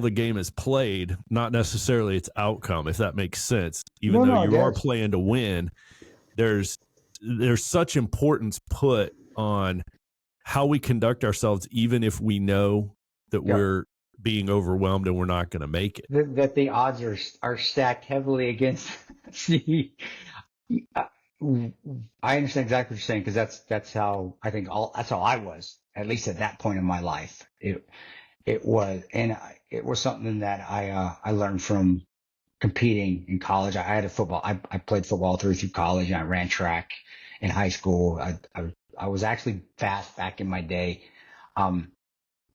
the game is played, not necessarily its outcome, if that makes sense. Even though you are playing to win, there's such importance put on how we conduct ourselves, even if we know that we're being overwhelmed and we're not going to make it.
That the odds are stacked heavily against the. I understand exactly what you're saying, because that's how I think that's how I was, at least at that point in my life. It was something that I learned from competing in college. I had I played football through college, and I ran track in high school. I was actually fast back in my day.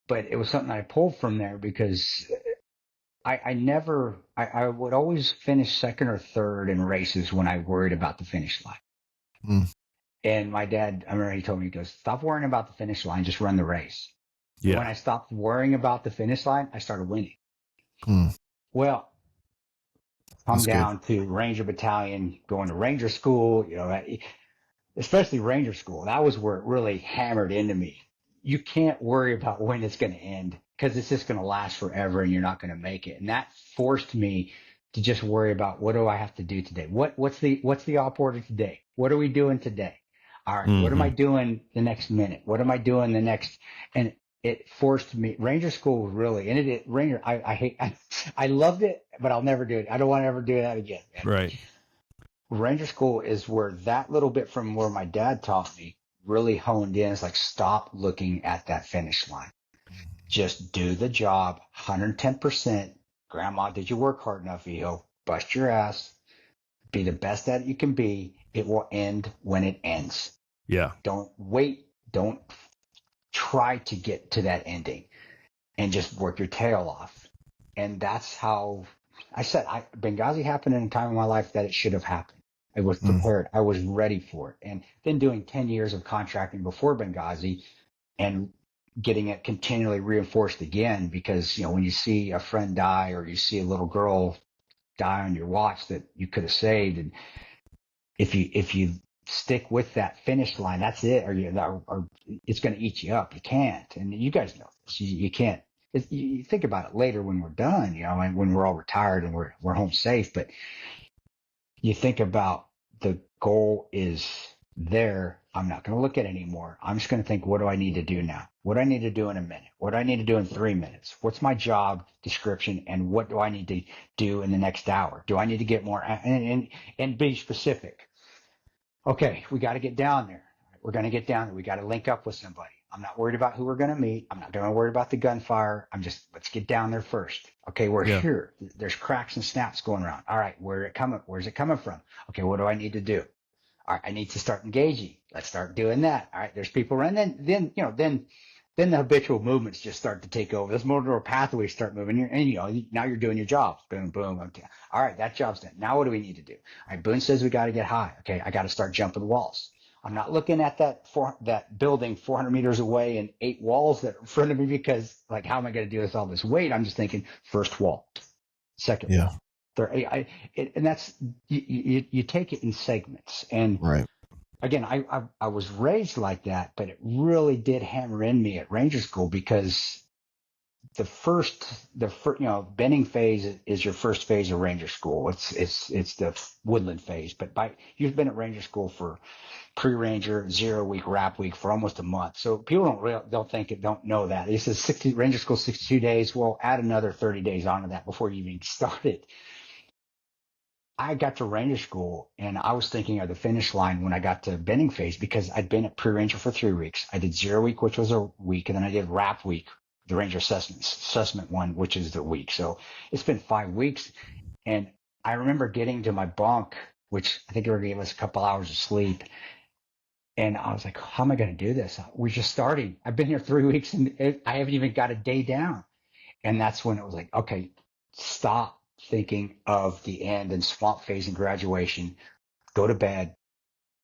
But it was something I pulled from there, because I would always finish second or third in races when I worried about the finish line.
Mm.
And my dad, I remember he told me, he goes, stop worrying about the finish line, just run the race.
Yeah.
When I stopped worrying about the finish line, I started winning.
Mm.
Well, I'm
That's
down to Ranger Battalion, going to Ranger School, especially Ranger School. That was where it really hammered into me. You can't worry about when it's going to end, because it's just going to last forever and you're not going to make it. And that forced me to just worry about, what do I have to do today? What's the op order today? What are we doing today? All right. Mm-hmm. What am I doing the next minute? What am I doing the next? And it forced me. Ranger School was really, and Ranger, I loved it, but I'll never do it. I don't want to ever do that again. Man.
Right.
Ranger School is where that little bit from where my dad taught me really honed in. It's like, stop looking at that finish line. Just do the job 110%. Grandma, did you work hard enough, Iho? Bust your ass. Be the best that you can be. It will end when it ends.
Yeah.
Don't wait. Don't try to get to that ending, and just work your tail off. And that's how I said, Benghazi happened in a time in my life that it should have happened. I was prepared. I was ready for it. And then doing 10 years of contracting before Benghazi and getting it continually reinforced again, because, when you see a friend die, or you see a little girl die on your watch that you could have saved, and if you stick with that finish line, that's it, or it's going to eat you up. You can't. And you guys know this. You can't. You think about it later when we're done, and when we're all retired and we're home safe, but you think about, the goal is there. I'm not going to look at it anymore. I'm just going to think, what do I need to do now? What do I need to do in a minute? What do I need to do in 3 minutes? What's my job description, and what do I need to do in the next hour? Do I need to get more and be specific? Okay, we got to get down there. We're going to get down there. We got to link up with somebody. I'm not worried about who we're going to meet. I'm not going to worry about the gunfire. Let's get down there first. Okay, we're here. There's cracks and snaps going around. All right, where's it coming from? Okay, what do I need to do? All right, I need to start engaging. Let's start doing that. All right, there's people around. Then the habitual movements just start to take over. Those motor pathways start moving. And now you're doing your job. Boom, boom. Okay. All right, that job's done. Now what do we need to do? All right, Boone says we got to get high. Okay, I got to start jumping walls. I'm not looking at that building 400 meters away and 8 walls that are in front of me, because, like, how am I going to do with all this weight? I'm just thinking, first wall, second wall. And that's you take it in segments. And
right.
Again, I was raised like that, but it really did hammer in me at Ranger School, because Benning phase is your first phase of Ranger School. It's the woodland phase, but you've been at Ranger School for pre-Ranger 0 week wrap week for almost a month. So people don't know that. It says Ranger School 62 days. Well, add another 30 days onto that before you even started. I got to Ranger School and I was thinking of the finish line when I got to Benning phase because I'd been at pre-Ranger for 3 weeks. I did 0 week, which was a week, and then I did wrap week, the Ranger assessment one, which is the week. So it's been 5 weeks. And I remember getting to my bunk, which I think they gave us a couple hours of sleep. And I was like, how am I going to do this? We're just starting. I've been here 3 weeks and I haven't even got a day down. And that's when it was like, okay, stop thinking of the end and swamp phase and graduation. Go to bed.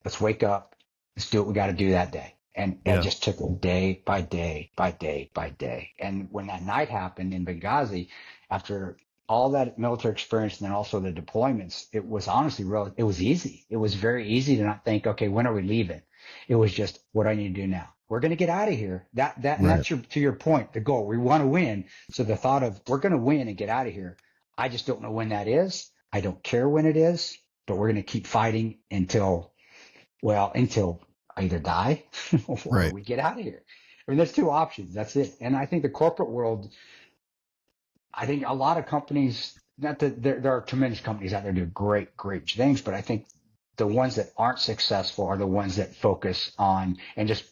Let's wake up. Let's do what we got to do that day. And it just took it day by day by day by day. And when that night happened in Benghazi, after all that military experience and then also the deployments, it was honestly it was easy. It was very easy to not think, okay, when are we leaving? It was just, what do I need to do now? We're going to get out of here. That's to your point, the goal. We want to win. So the thought of we're going to win and get out of here. I just don't know when that is. I don't care when it is, but we're going to keep fighting until I either die or we get out of here. I mean, there's two options. That's it. And I think the corporate world, I think a lot of companies, not that there are tremendous companies out there do great things, but I think the ones that aren't successful are the ones that focus on and just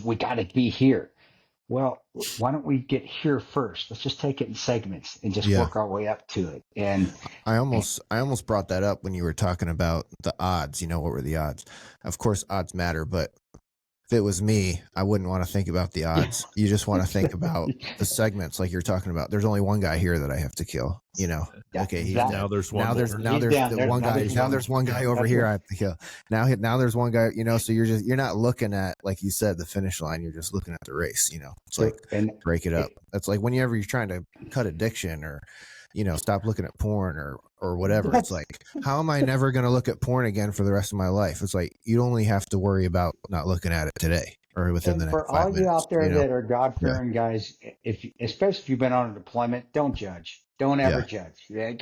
we got to be here. Well, why don't we get here first? Let's just take it in segments and just work our way up to it. And
I almost brought that up when you were talking about the odds. What were the odds? Of course, odds matter, but if it was me, I wouldn't want to think about the odds. You just want to think about the segments, like you're talking about. There's only one guy here that I have to kill. Okay, he's
now there's one.
Now there's one guy over here I have to kill. Now there's one guy. So you're not looking at, like you said, the finish line. You're just looking at the race. It's like break it up. That's like whenever you're trying to cut addiction or stop looking at porn or whatever. It's like, how am I never going to look at porn again for the rest of my life? It's like, you only have to worry about not looking at it today or within the next 5 minutes.
For all you out there that are God-fearing guys, especially if you've been on a deployment, don't judge. Don't ever judge. Yeah,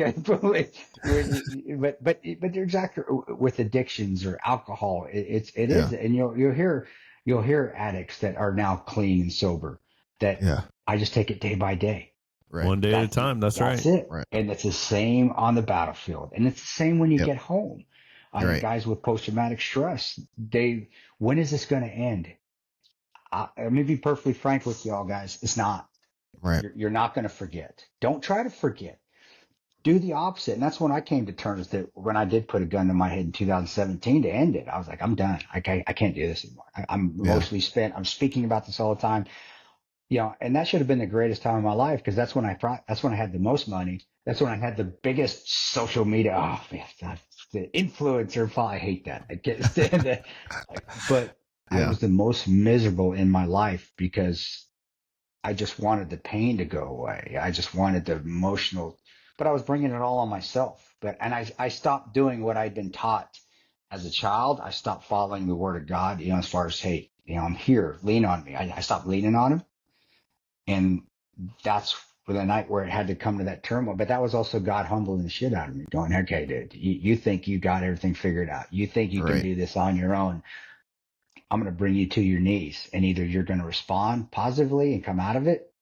but you're exactly with addictions or alcohol. It is, and you'll hear addicts that are now clean and sober. That I just take it day by day.
Right. One day at a time. That's right.
It. Right. And it's the same on the battlefield. And it's the same when you get home. The guys with post-traumatic stress, when is this going to end? I'm going to be perfectly frank with y'all guys. It's not.
Right.
You're not going to forget. Don't try to forget. Do the opposite. And that's when I came to terms that when I did put a gun to my head in 2017 to end it, I was like, I'm done. I can't do this anymore. I'm emotionally spent. I'm speaking about this all the time. And that should have been the greatest time of my life because that's when I had the most money. That's when I had the biggest social media. Oh man, the influencer. I hate that. I can't stand it. But I was the most miserable in my life because I just wanted the pain to go away. I just wanted the emotional, but I was bringing it all on myself. And I stopped doing what I'd been taught as a child. I stopped following the word of God, as far as, hey, I'm here, lean on me. I stopped leaning on him. And that's for the night where it had to come to that turmoil. But that was also God humbling the shit out of me, going, okay, dude, you think you got everything figured out. You think you can do this on your own. I'm going to bring you to your knees. And either you're going to respond positively and come out of it,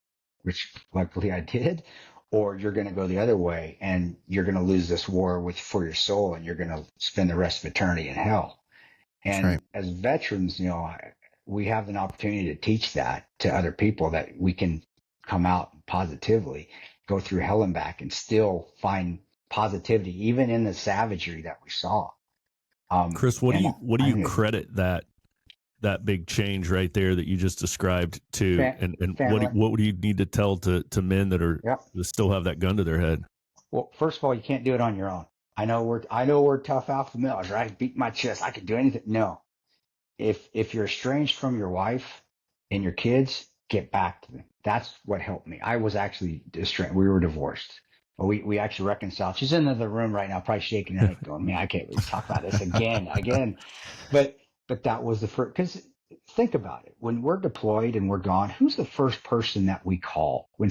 which luckily I did, or you're going to go the other way and you're going to lose this war for your soul and you're going to spend the rest of eternity in hell. And as veterans, we have an opportunity to teach that to other people, that we can come out positively, go through hell and back and still find positivity, even in the savagery that we saw.
Chris, what do you credit that big change right there that you just described to, and what do you need to tell to men that are that still have that gun to their head?
Well, first of all, you can't do it on your own. I know we're tough alpha males, right? I beat my chest. I can do anything. No. If you're estranged from your wife and your kids, get back to them. That's what helped me. I was actually estranged. We were divorced. We actually reconciled. She's in the room right now, probably shaking her head going, man, I can't really talk about this again. But that was the first, because think about it. When we're deployed and we're gone, who's the first person that we call when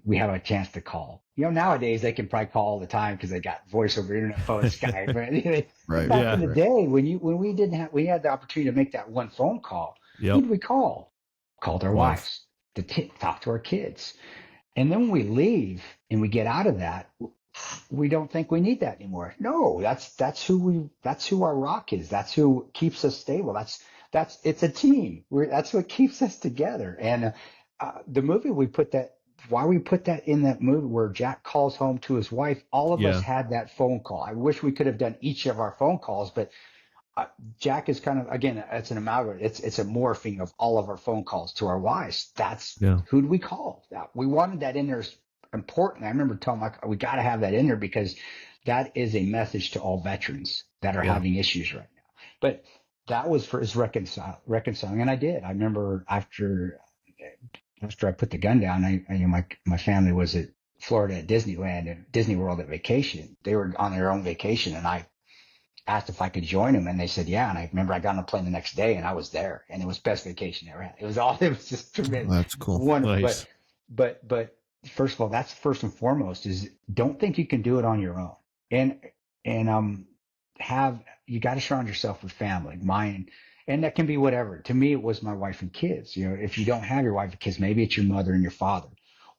we have a chance to call? Nowadays they can probably call all the time because they got voice over internet phone, Skype. Right? But
Right.
back in
Yeah.
the day when we had the opportunity to make that one phone call, who
Yep.
did we call? Called our
Wife.
wives to talk to our kids. And then when we leave and we get out of that, we don't think we need that anymore. No, that's who our rock is. That's who keeps us stable. It's a team. That's what keeps us together. And the movie why we put that in that movie where Jack calls home to his wife, all of us
Yeah.
had that phone call. I wish we could have done each of our phone calls, but Jack is kind of, again, it's an amalgam. It's a morphing of all of our phone calls to our wives. That's
Yeah.
who do we call? We wanted that in there as important. I remember telling we got to have that in there because that is a message to all veterans that are
Yeah.
having issues right now. But that was for his reconciling. And I did. I remember after I put the gun down, my family was at Florida at Disneyland and Disney World at vacation. They were on their own vacation and I asked if I could join them, and they said yeah. And I remember I got on a plane the next day, and I was there, and it was best vacation I ever had. It was just tremendous.
That's cool.
Wonderful.
Nice.
But first of all, that's first and foremost is don't think you can do it on your own, and you got to surround yourself with family, mine, and that can be whatever. To me, it was my wife and kids. If you don't have your wife and kids, maybe it's your mother and your father.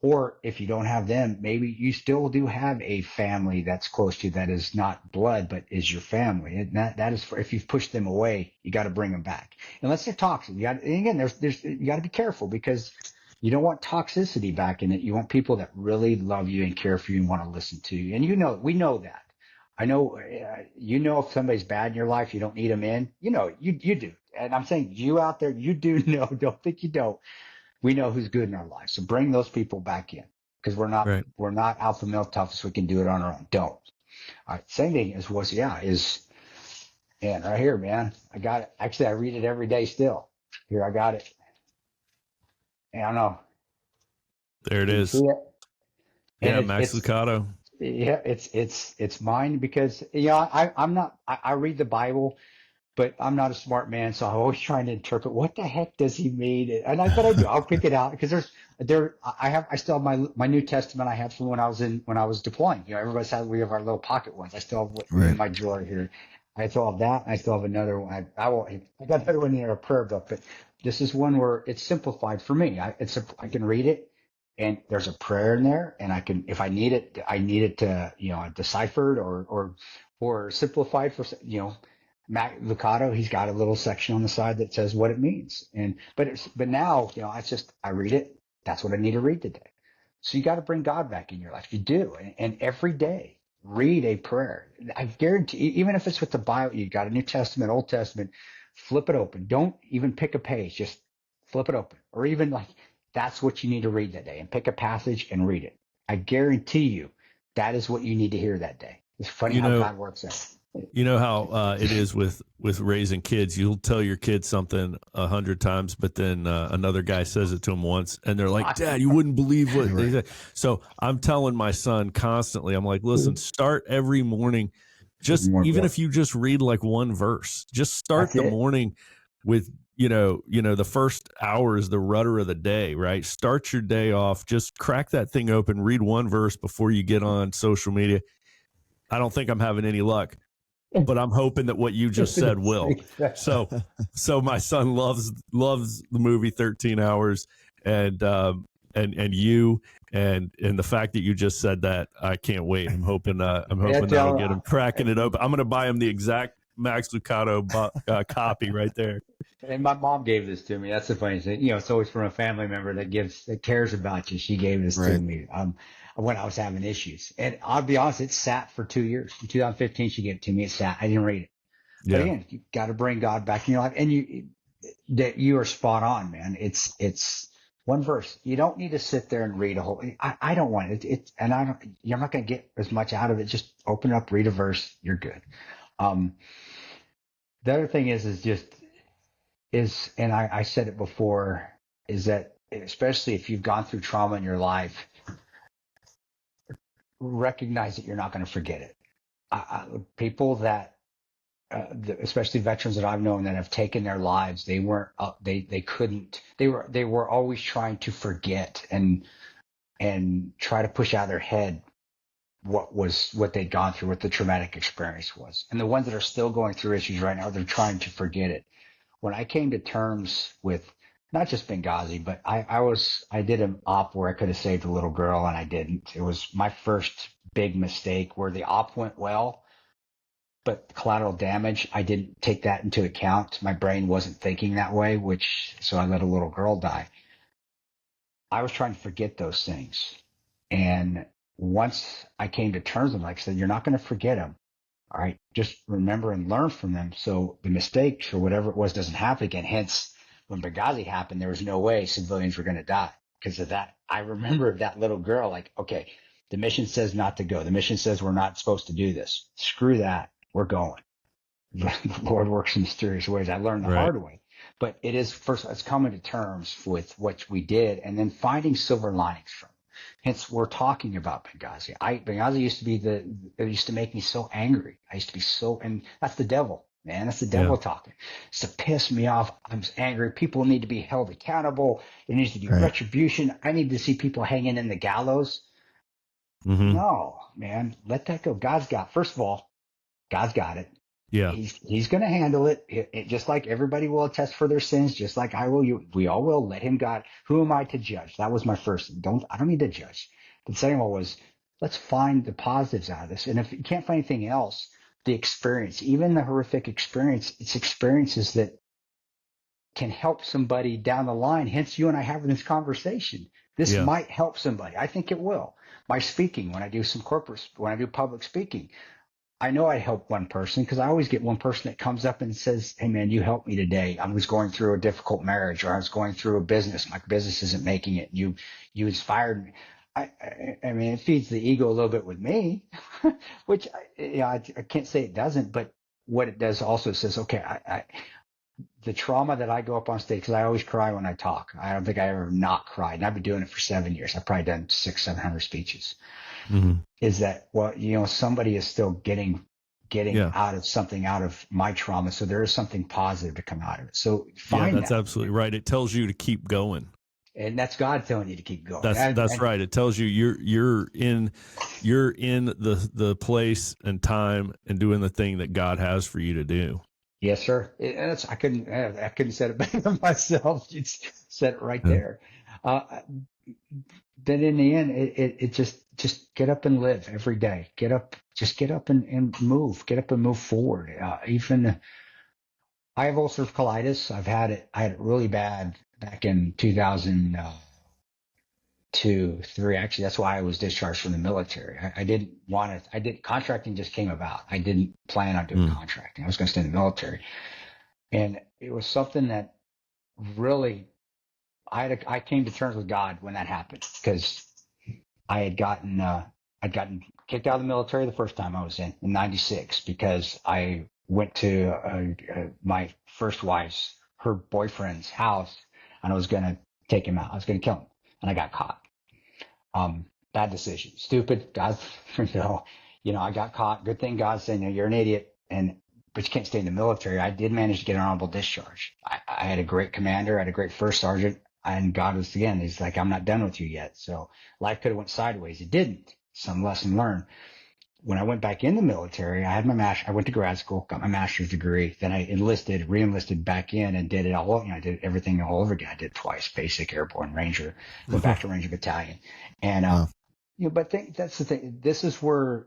Or if you don't have them, maybe you still do have a family that's close to you that is not blood, but is your family. And that is if you've pushed them away, you got to bring them back. Unless they're toxic. You got to be careful because you don't want toxicity back in it. You want people that really love you and care for you and want to listen to you. And we know that. I know, if somebody's bad in your life, you don't need them in. You do. And I'm saying you out there, you do know. Don't think you don't. We know who's good in our lives. So bring those people back in because we're not alpha male tough so we can do it on our own. Don't. All right. Same thing man, right here, man. I got it. Actually, I read it every day still. Here, I got it. And I don't know.
There it is.
See it?
Yeah, Max Lucado.
Yeah, it's mine because I read the Bible, but I'm not a smart man, so I'm always trying to interpret what the heck does he mean. But I do. I'll pick it out because I still have my New Testament I had from when I was deploying. We have our little pocket ones. I still have in my drawer here. I still have that. I still have another one. I got another one in there, a prayer book, but this is one where it's simplified for me. I can read it. And there's a prayer in there, and if I need it, deciphered or simplified for, Matt Lucado. He's got a little section on the side that says what it means. But now, I read it. That's what I need to read today. So you got to bring God back in your life. You do. And every day read a prayer. I guarantee, even if it's with the Bible, you got a New Testament, Old Testament, flip it open. Don't even pick a page. Just flip it open. Or even that's what you need to read that day and pick a passage and read it. I guarantee you that is what you need to hear that day. It's funny how God works out.
You know how it is with raising kids. You'll tell your kids something 100 times, but then another guy says it to them once, and they're like, "Dad, you wouldn't believe what they said." So I'm telling my son constantly, I'm like, "Listen, start every morning. Even if you just read like one verse, just start the morning with the first hour is the rudder of the day, right? Start your day off. Just crack that thing open, read one verse before you get on social media. I don't think I'm having any luck, but I'm hoping that what you just said will. So my son loves the movie 13 Hours and you and the fact that you just said that, I can't wait. I'm hoping that'll get him cracking it open. I'm going to buy him the exact Max Lucado copy right there.
And my mom gave this to me. That's the funny thing. It's always from a family member that cares about you. She gave this to me when I was having issues. And I'll be honest, it sat for 2 years. In 2015, she gave it to me. It sat. I didn't read it. Yeah. But again, you got to bring God back in your life. And you are spot on, man. It's one verse. You don't need to sit there and read a whole. I don't want it. You're not going to get as much out of it. Just open it up, read a verse. You're good. The other thing is and I said it before, is that especially if you've gone through trauma in your life, recognize that you're not going to forget it. People that especially veterans that I've known that have taken their lives, they weren't, they couldn't, they were always trying to forget and try to push out of their head what they'd gone through, what the traumatic experience was. And the ones that are still going through issues right now, they're trying to forget it. When I came to terms with not just Benghazi, but I did an op where I could have saved a little girl and I didn't. It was my first big mistake where the op went well, but collateral damage, I didn't take that into account. My brain wasn't thinking that way, so I let a little girl die. I was trying to forget those things. And once I came to terms with them, like I said, you're not going to forget them. All right. Just remember and learn from them. So the mistakes or whatever it was doesn't happen again. Hence, when Benghazi happened, there was no way civilians were going to die because of that. I remember that little girl, like, okay, the mission says not to go. The mission says we're not supposed to do this. Screw that. We're going. The Lord works in mysterious ways. I learned the hard way. But it is first, it's coming to terms with what we did and then finding silver linings from it. Hence, we're talking about Benghazi. Benghazi used to be it used to make me so angry. I used to be and that's the devil, man. That's the devil talking. It's to piss me off. I'm angry. People need to be held accountable. There needs to be retribution. I need to see people hanging in the gallows. Mm-hmm. No, man, let that go. First of all, God's got it.
Yeah.
He's going to handle it. It. Just like everybody will attest for their sins, just like I will. We all will. Let him God. Who am I to judge? That was my first. I don't need to judge. The second one was, let's find the positives out of this. And if you can't find anything else, the experience, even the horrific experience, it's experiences that can help somebody down the line. Hence, you and I having this conversation. This might help somebody. I think it will. My speaking, when I do public speaking, I know I help one person because I always get one person that comes up and says, hey, man, you helped me today. I was going through a difficult marriage or I was going through a business. My business isn't making it. You inspired me. I mean, it feeds the ego a little bit with me, which I can't say it doesn't. But what it does also says, okay, the trauma that I go up on stage, because I always cry when I talk. I don't think I ever not cried. And I've been doing it for 7 years. I've probably done 600-700 speeches. Mm-hmm. Is that, well, somebody is still getting out of my trauma. So there is something positive to come out of it. So
that's absolutely right. It tells you to keep going.
And that's God telling you to keep going.
That's right. It tells you you're in the place and time and doing the thing that God has for you to do.
Yes, sir. I couldn't say it better than myself. You said it right there. Then in the end, it just get up and live every day. Get up and move. Get up and move forward. Even I have ulcerative colitis. I had it really bad back in 2002, 3. Actually, that's why I was discharged from the military. I didn't want it. Contracting just came about. I didn't plan on doing contracting. I was going to stay in the military, and it was something that really. I came to terms with God when that happened because I'd gotten kicked out of the military the first time I was in '96 because I went to my first wife's, her boyfriend's house, and I was going to take him out. I was going to kill him, and I got caught. Bad decision. Stupid. God, I got caught. Good thing God said, you're an idiot, but you can't stay in the military. I did manage to get an honorable discharge. I had a great commander, I had a great first sergeant. And God was, again, he's like, I'm not done with you yet. So life could have went sideways. It didn't. Some lesson learned. When I went back in the military, I went to grad school, got my master's degree. Then I re-enlisted back in and did it all. I did everything all over again. I did twice, basic, airborne, Ranger, went back to Ranger Battalion. And, but that's the thing. This is where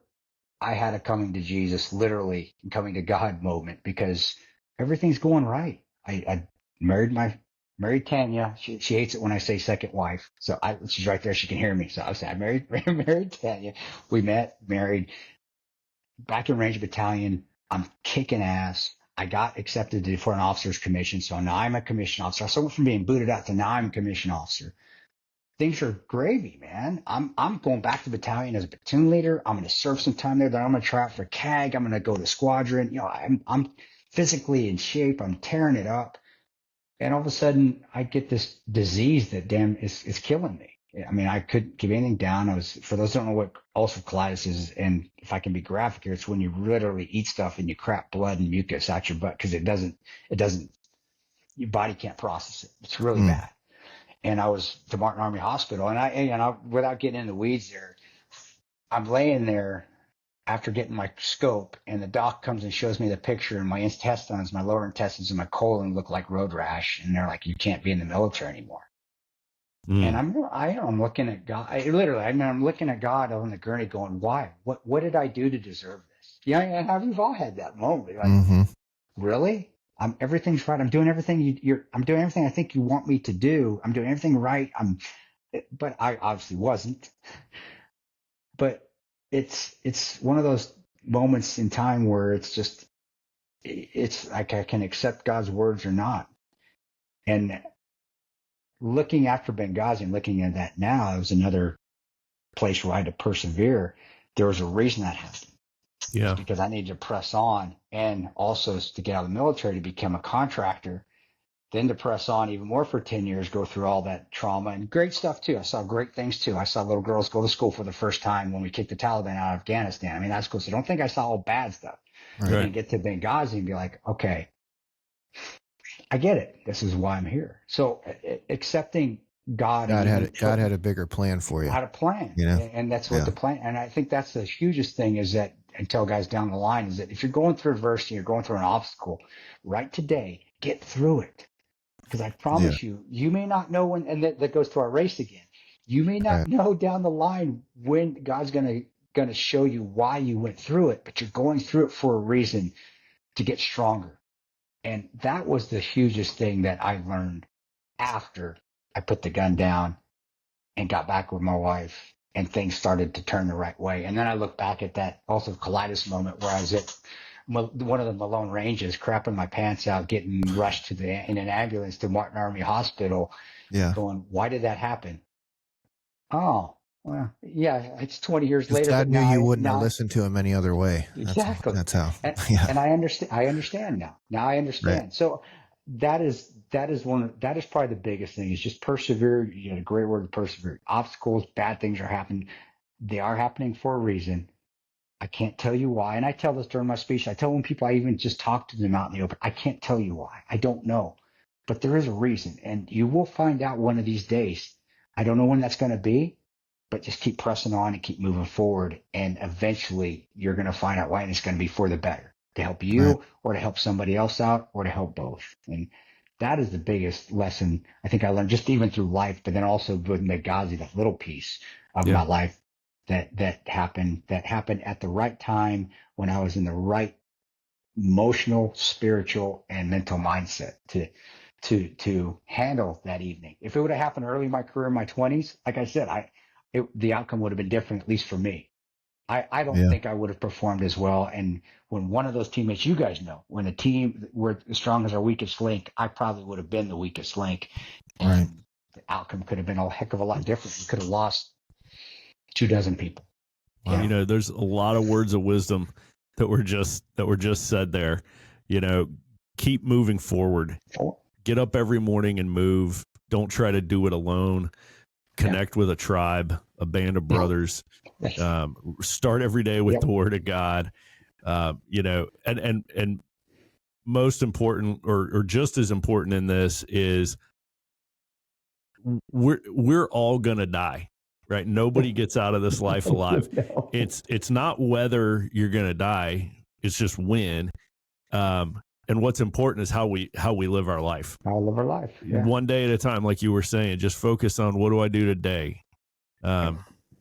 I had a coming to Jesus, literally coming to God moment because everything's going right. I married Tanya. She hates it when I say second wife. So she's right there. She can hear me. So I said, I married Tanya. We met, married, back in Ranger Battalion. I'm kicking ass. I got accepted for an officer's commission. So now I'm a commissioned officer. So I went from being booted out to now I'm a commissioned officer. Things are gravy, man. I'm going back to battalion as a platoon leader. I'm going to serve some time there. Then I'm going to try out for CAG. I'm going to go to squadron. I'm physically in shape. I'm tearing it up. And all of a sudden, I get this disease that is killing me. I mean, I couldn't keep anything down. For those who don't know what ulcerative colitis is, and if I can be graphic here, it's when you literally eat stuff and you crap blood and mucus out your butt because it doesn't, your body can't process it. It's really bad. And I was to Martin Army Hospital, and without getting into the weeds there, I'm laying there after getting my scope, and the doc comes and shows me the picture, and my intestines, my lower intestines, and my colon look like road rash, and they're like, "You can't be in the military anymore." And I'm looking at God. I'm looking at God on the gurney, going, "Why? What did I do to deserve this?" Yeah, and we've all had that moment. Like, really? Everything's right. I'm doing everything I'm doing everything I think you want me to do. I'm doing everything right. But I obviously wasn't. But it's one of those moments in time where it's like I can accept God's words or not. And looking after Benghazi and looking at that now, it was another place where I had to persevere. There was a reason that happened.
Yeah.
Because I needed to press on, and also to get out of the military to become a contractor, then to press on even more for 10 years, go through all that trauma and great stuff too. I saw great things too. I saw little girls go to school for the first time when we kicked the Taliban out of Afghanistan. I mean, that's cool. So don't think I saw all bad stuff.
Right.
And get to Benghazi and be like, okay, I get it. This is why I'm here. So accepting God
had a bigger plan for you.
Had a plan,
you know,
and that's what the plan. And I think that's the hugest thing is that, and tell guys down the line, is that if you're going through adversity, you're going through an obstacle, right today, get through it. Because I promise you may not know when, and that goes to our race again. You may not know down the line when God's gonna show you why you went through it, but you're going through it for a reason, to get stronger. And that was the hugest thing that I learned after I put the gun down and got back with my wife, and things started to turn the right way. And then I look back at that ulcerative colitis moment where I was at one of the Malone Ranges, crapping my pants out, getting rushed in an ambulance to Martin Army Hospital, going, why did that happen? Oh, well, yeah, it's 20 years later.
Dad knew you wouldn't have listened to him any other way.
Exactly.
That's how.
And I understand. I understand now. Now I understand. Right. So that is probably the biggest thing, is just persevere. You had a great word, persevere. Obstacles, bad things are happening. They are happening for a reason. I can't tell you why. And I tell this during my speech. I tell when people, I even just talk to them out in the open, I can't tell you why. I don't know. But there is a reason. And you will find out one of these days. I don't know when that's going to be, but just keep pressing on and keep moving forward. And eventually you're going to find out why, and it's going to be for the better, to help you or to help somebody else out or to help both. And that is the biggest lesson I think I learned, just even through life, but then also with Benghazi, that little piece of my life that happened at the right time, when I was in the right emotional, spiritual, and mental mindset to handle that evening. If it would have happened early in my career, in my 20s, like I said, the outcome would have been different, at least for me. I don't think I would have performed as well. And when one of those teammates, you guys know, when a team were as strong as our weakest link, I probably would have been the weakest link. And the outcome could have been a heck of a lot different. We could have lost 24 people.
Well, you know, there's a lot of words of wisdom that were just said there. You know, keep moving forward. Get up every morning and move. Don't try to do it alone. Connect with a tribe, a band of brothers. Start every day with the word of God. You know, and most important, or just as important in this, is we're all gonna die, right? Nobody gets out of this life alive.
No.
It's not whether you're gonna die; it's just when. And what's important is how we live our life.
How we live our life. Yeah.
One day at a time, like you were saying. Just focus on, what do I do today?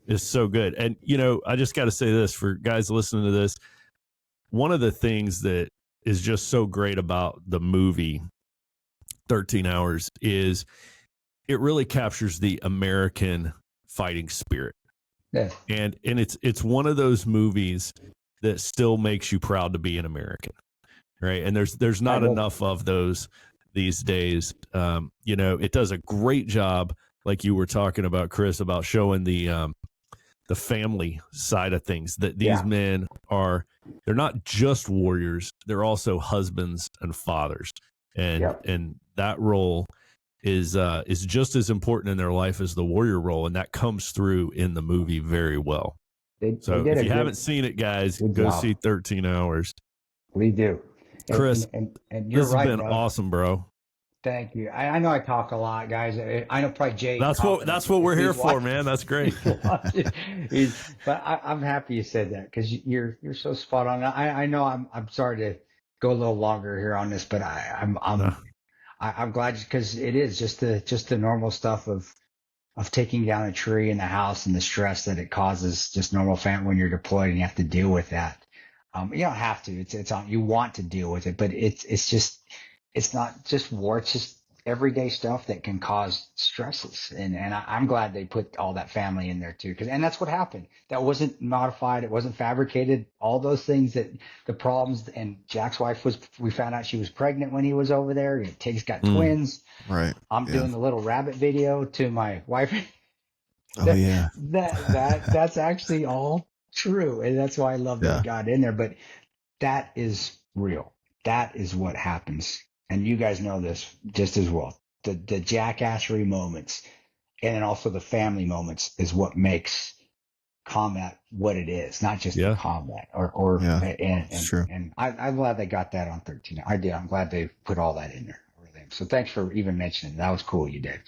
It's so good. And, you know, I just got to say this for guys listening to this. One of the things that is just so great about the movie 13 Hours is it really captures the American fighting spirit.
Yeah.
And it's one of those movies that still makes you proud to be an American. Right. And there's not enough of those these days. You know, it does a great job, like you were talking about, Kris, about showing the family side of things, that these men they're not just warriors, they're also husbands and fathers. And that role is just as important in their life as the warrior role, and that comes through in the movie very well. So if you haven't seen it, guys, go see 13 Hours.
We do.
Chris,
and you're
this has
right,
been
brother.
awesome, bro.
Thank you. I know I talk a lot, guys. I know probably Jay.
That's what we're here for, man. That's great.
But I'm happy you said that, because you're so spot on. I know I'm sorry to go a little longer here on this, but I'm glad, because it is just the normal stuff of taking down a tree in the house and the stress that it causes just normal family when you're deployed and you have to deal with that. You don't have to. It's on. You want to deal with it, but it's not just war. It's just everyday stuff that can cause stresses. And I'm glad they put all that family in there too, and that's what happened. That wasn't modified. It wasn't fabricated. All those things that the problems. And Jack's wife we found out she was pregnant when he was over there. Tig's got twins.
Right.
I'm doing the little rabbit video to my wife.
Oh,
That's actually all true. And that's why I love that it got in there. But that is real. That is what happens. And you guys know this just as well. The jackassery moments, and then also the family moments, is what makes combat what it is, not just the combat
it's true.
And I'm glad they got that on 13. I did. I'm glad they put all that in there. So thanks for even mentioning it. That was cool, you did.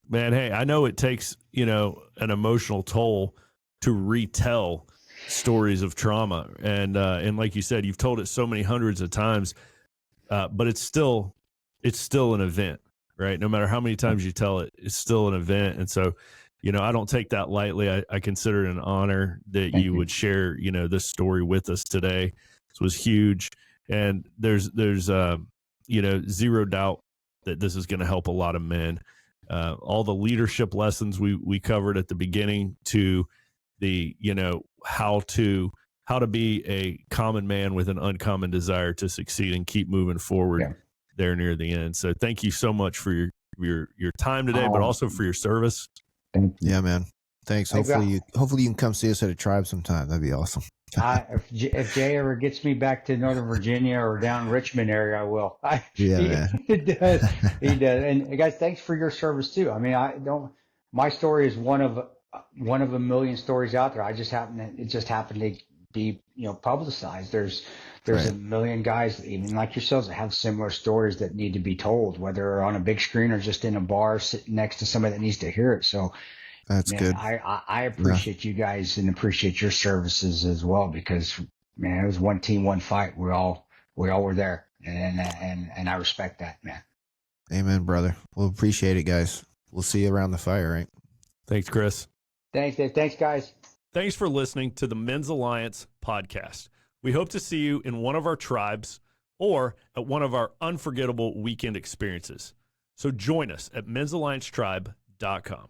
Man, hey, I know it takes, an emotional toll to retell stories of trauma. And like you said, you've told it so many hundreds of times, but it's still an event, right? No matter how many times you tell it, it's still an event. And so, I don't take that lightly. I consider it an honor that you would share, this story with us today. This was huge. And there's zero doubt that this is going to help a lot of men. All the leadership lessons we covered at the beginning, to the, how to be a common man with an uncommon desire to succeed and keep moving forward there near the end. So thank you so much for your time today, but also for your service.
Yeah, man. Thanks. Hopefully you can come see us at a tribe sometime. That'd be awesome.
If Jay ever gets me back to Northern Virginia or down Richmond area, I will.
He
does. He does. And guys, thanks for your service too. I mean, my story is one of a million stories out there. It just happened to be, publicized. There's a million guys, even like yourselves, that have similar stories that need to be told, whether on a big screen or just in a bar sitting next to somebody that needs to hear it. So
that's good.
I appreciate you guys and appreciate your services as well, because man, it was one team, one fight. We all were there, and I respect that, man.
Amen, brother. We'll appreciate it, guys. We'll see you around the fire, right?
Thanks, Chris.
Thanks, Dave. Thanks, guys.
Thanks for listening to the Men's Alliance podcast. We hope to see you in one of our tribes or at one of our unforgettable weekend experiences. So join us at men'salliancetribe.com.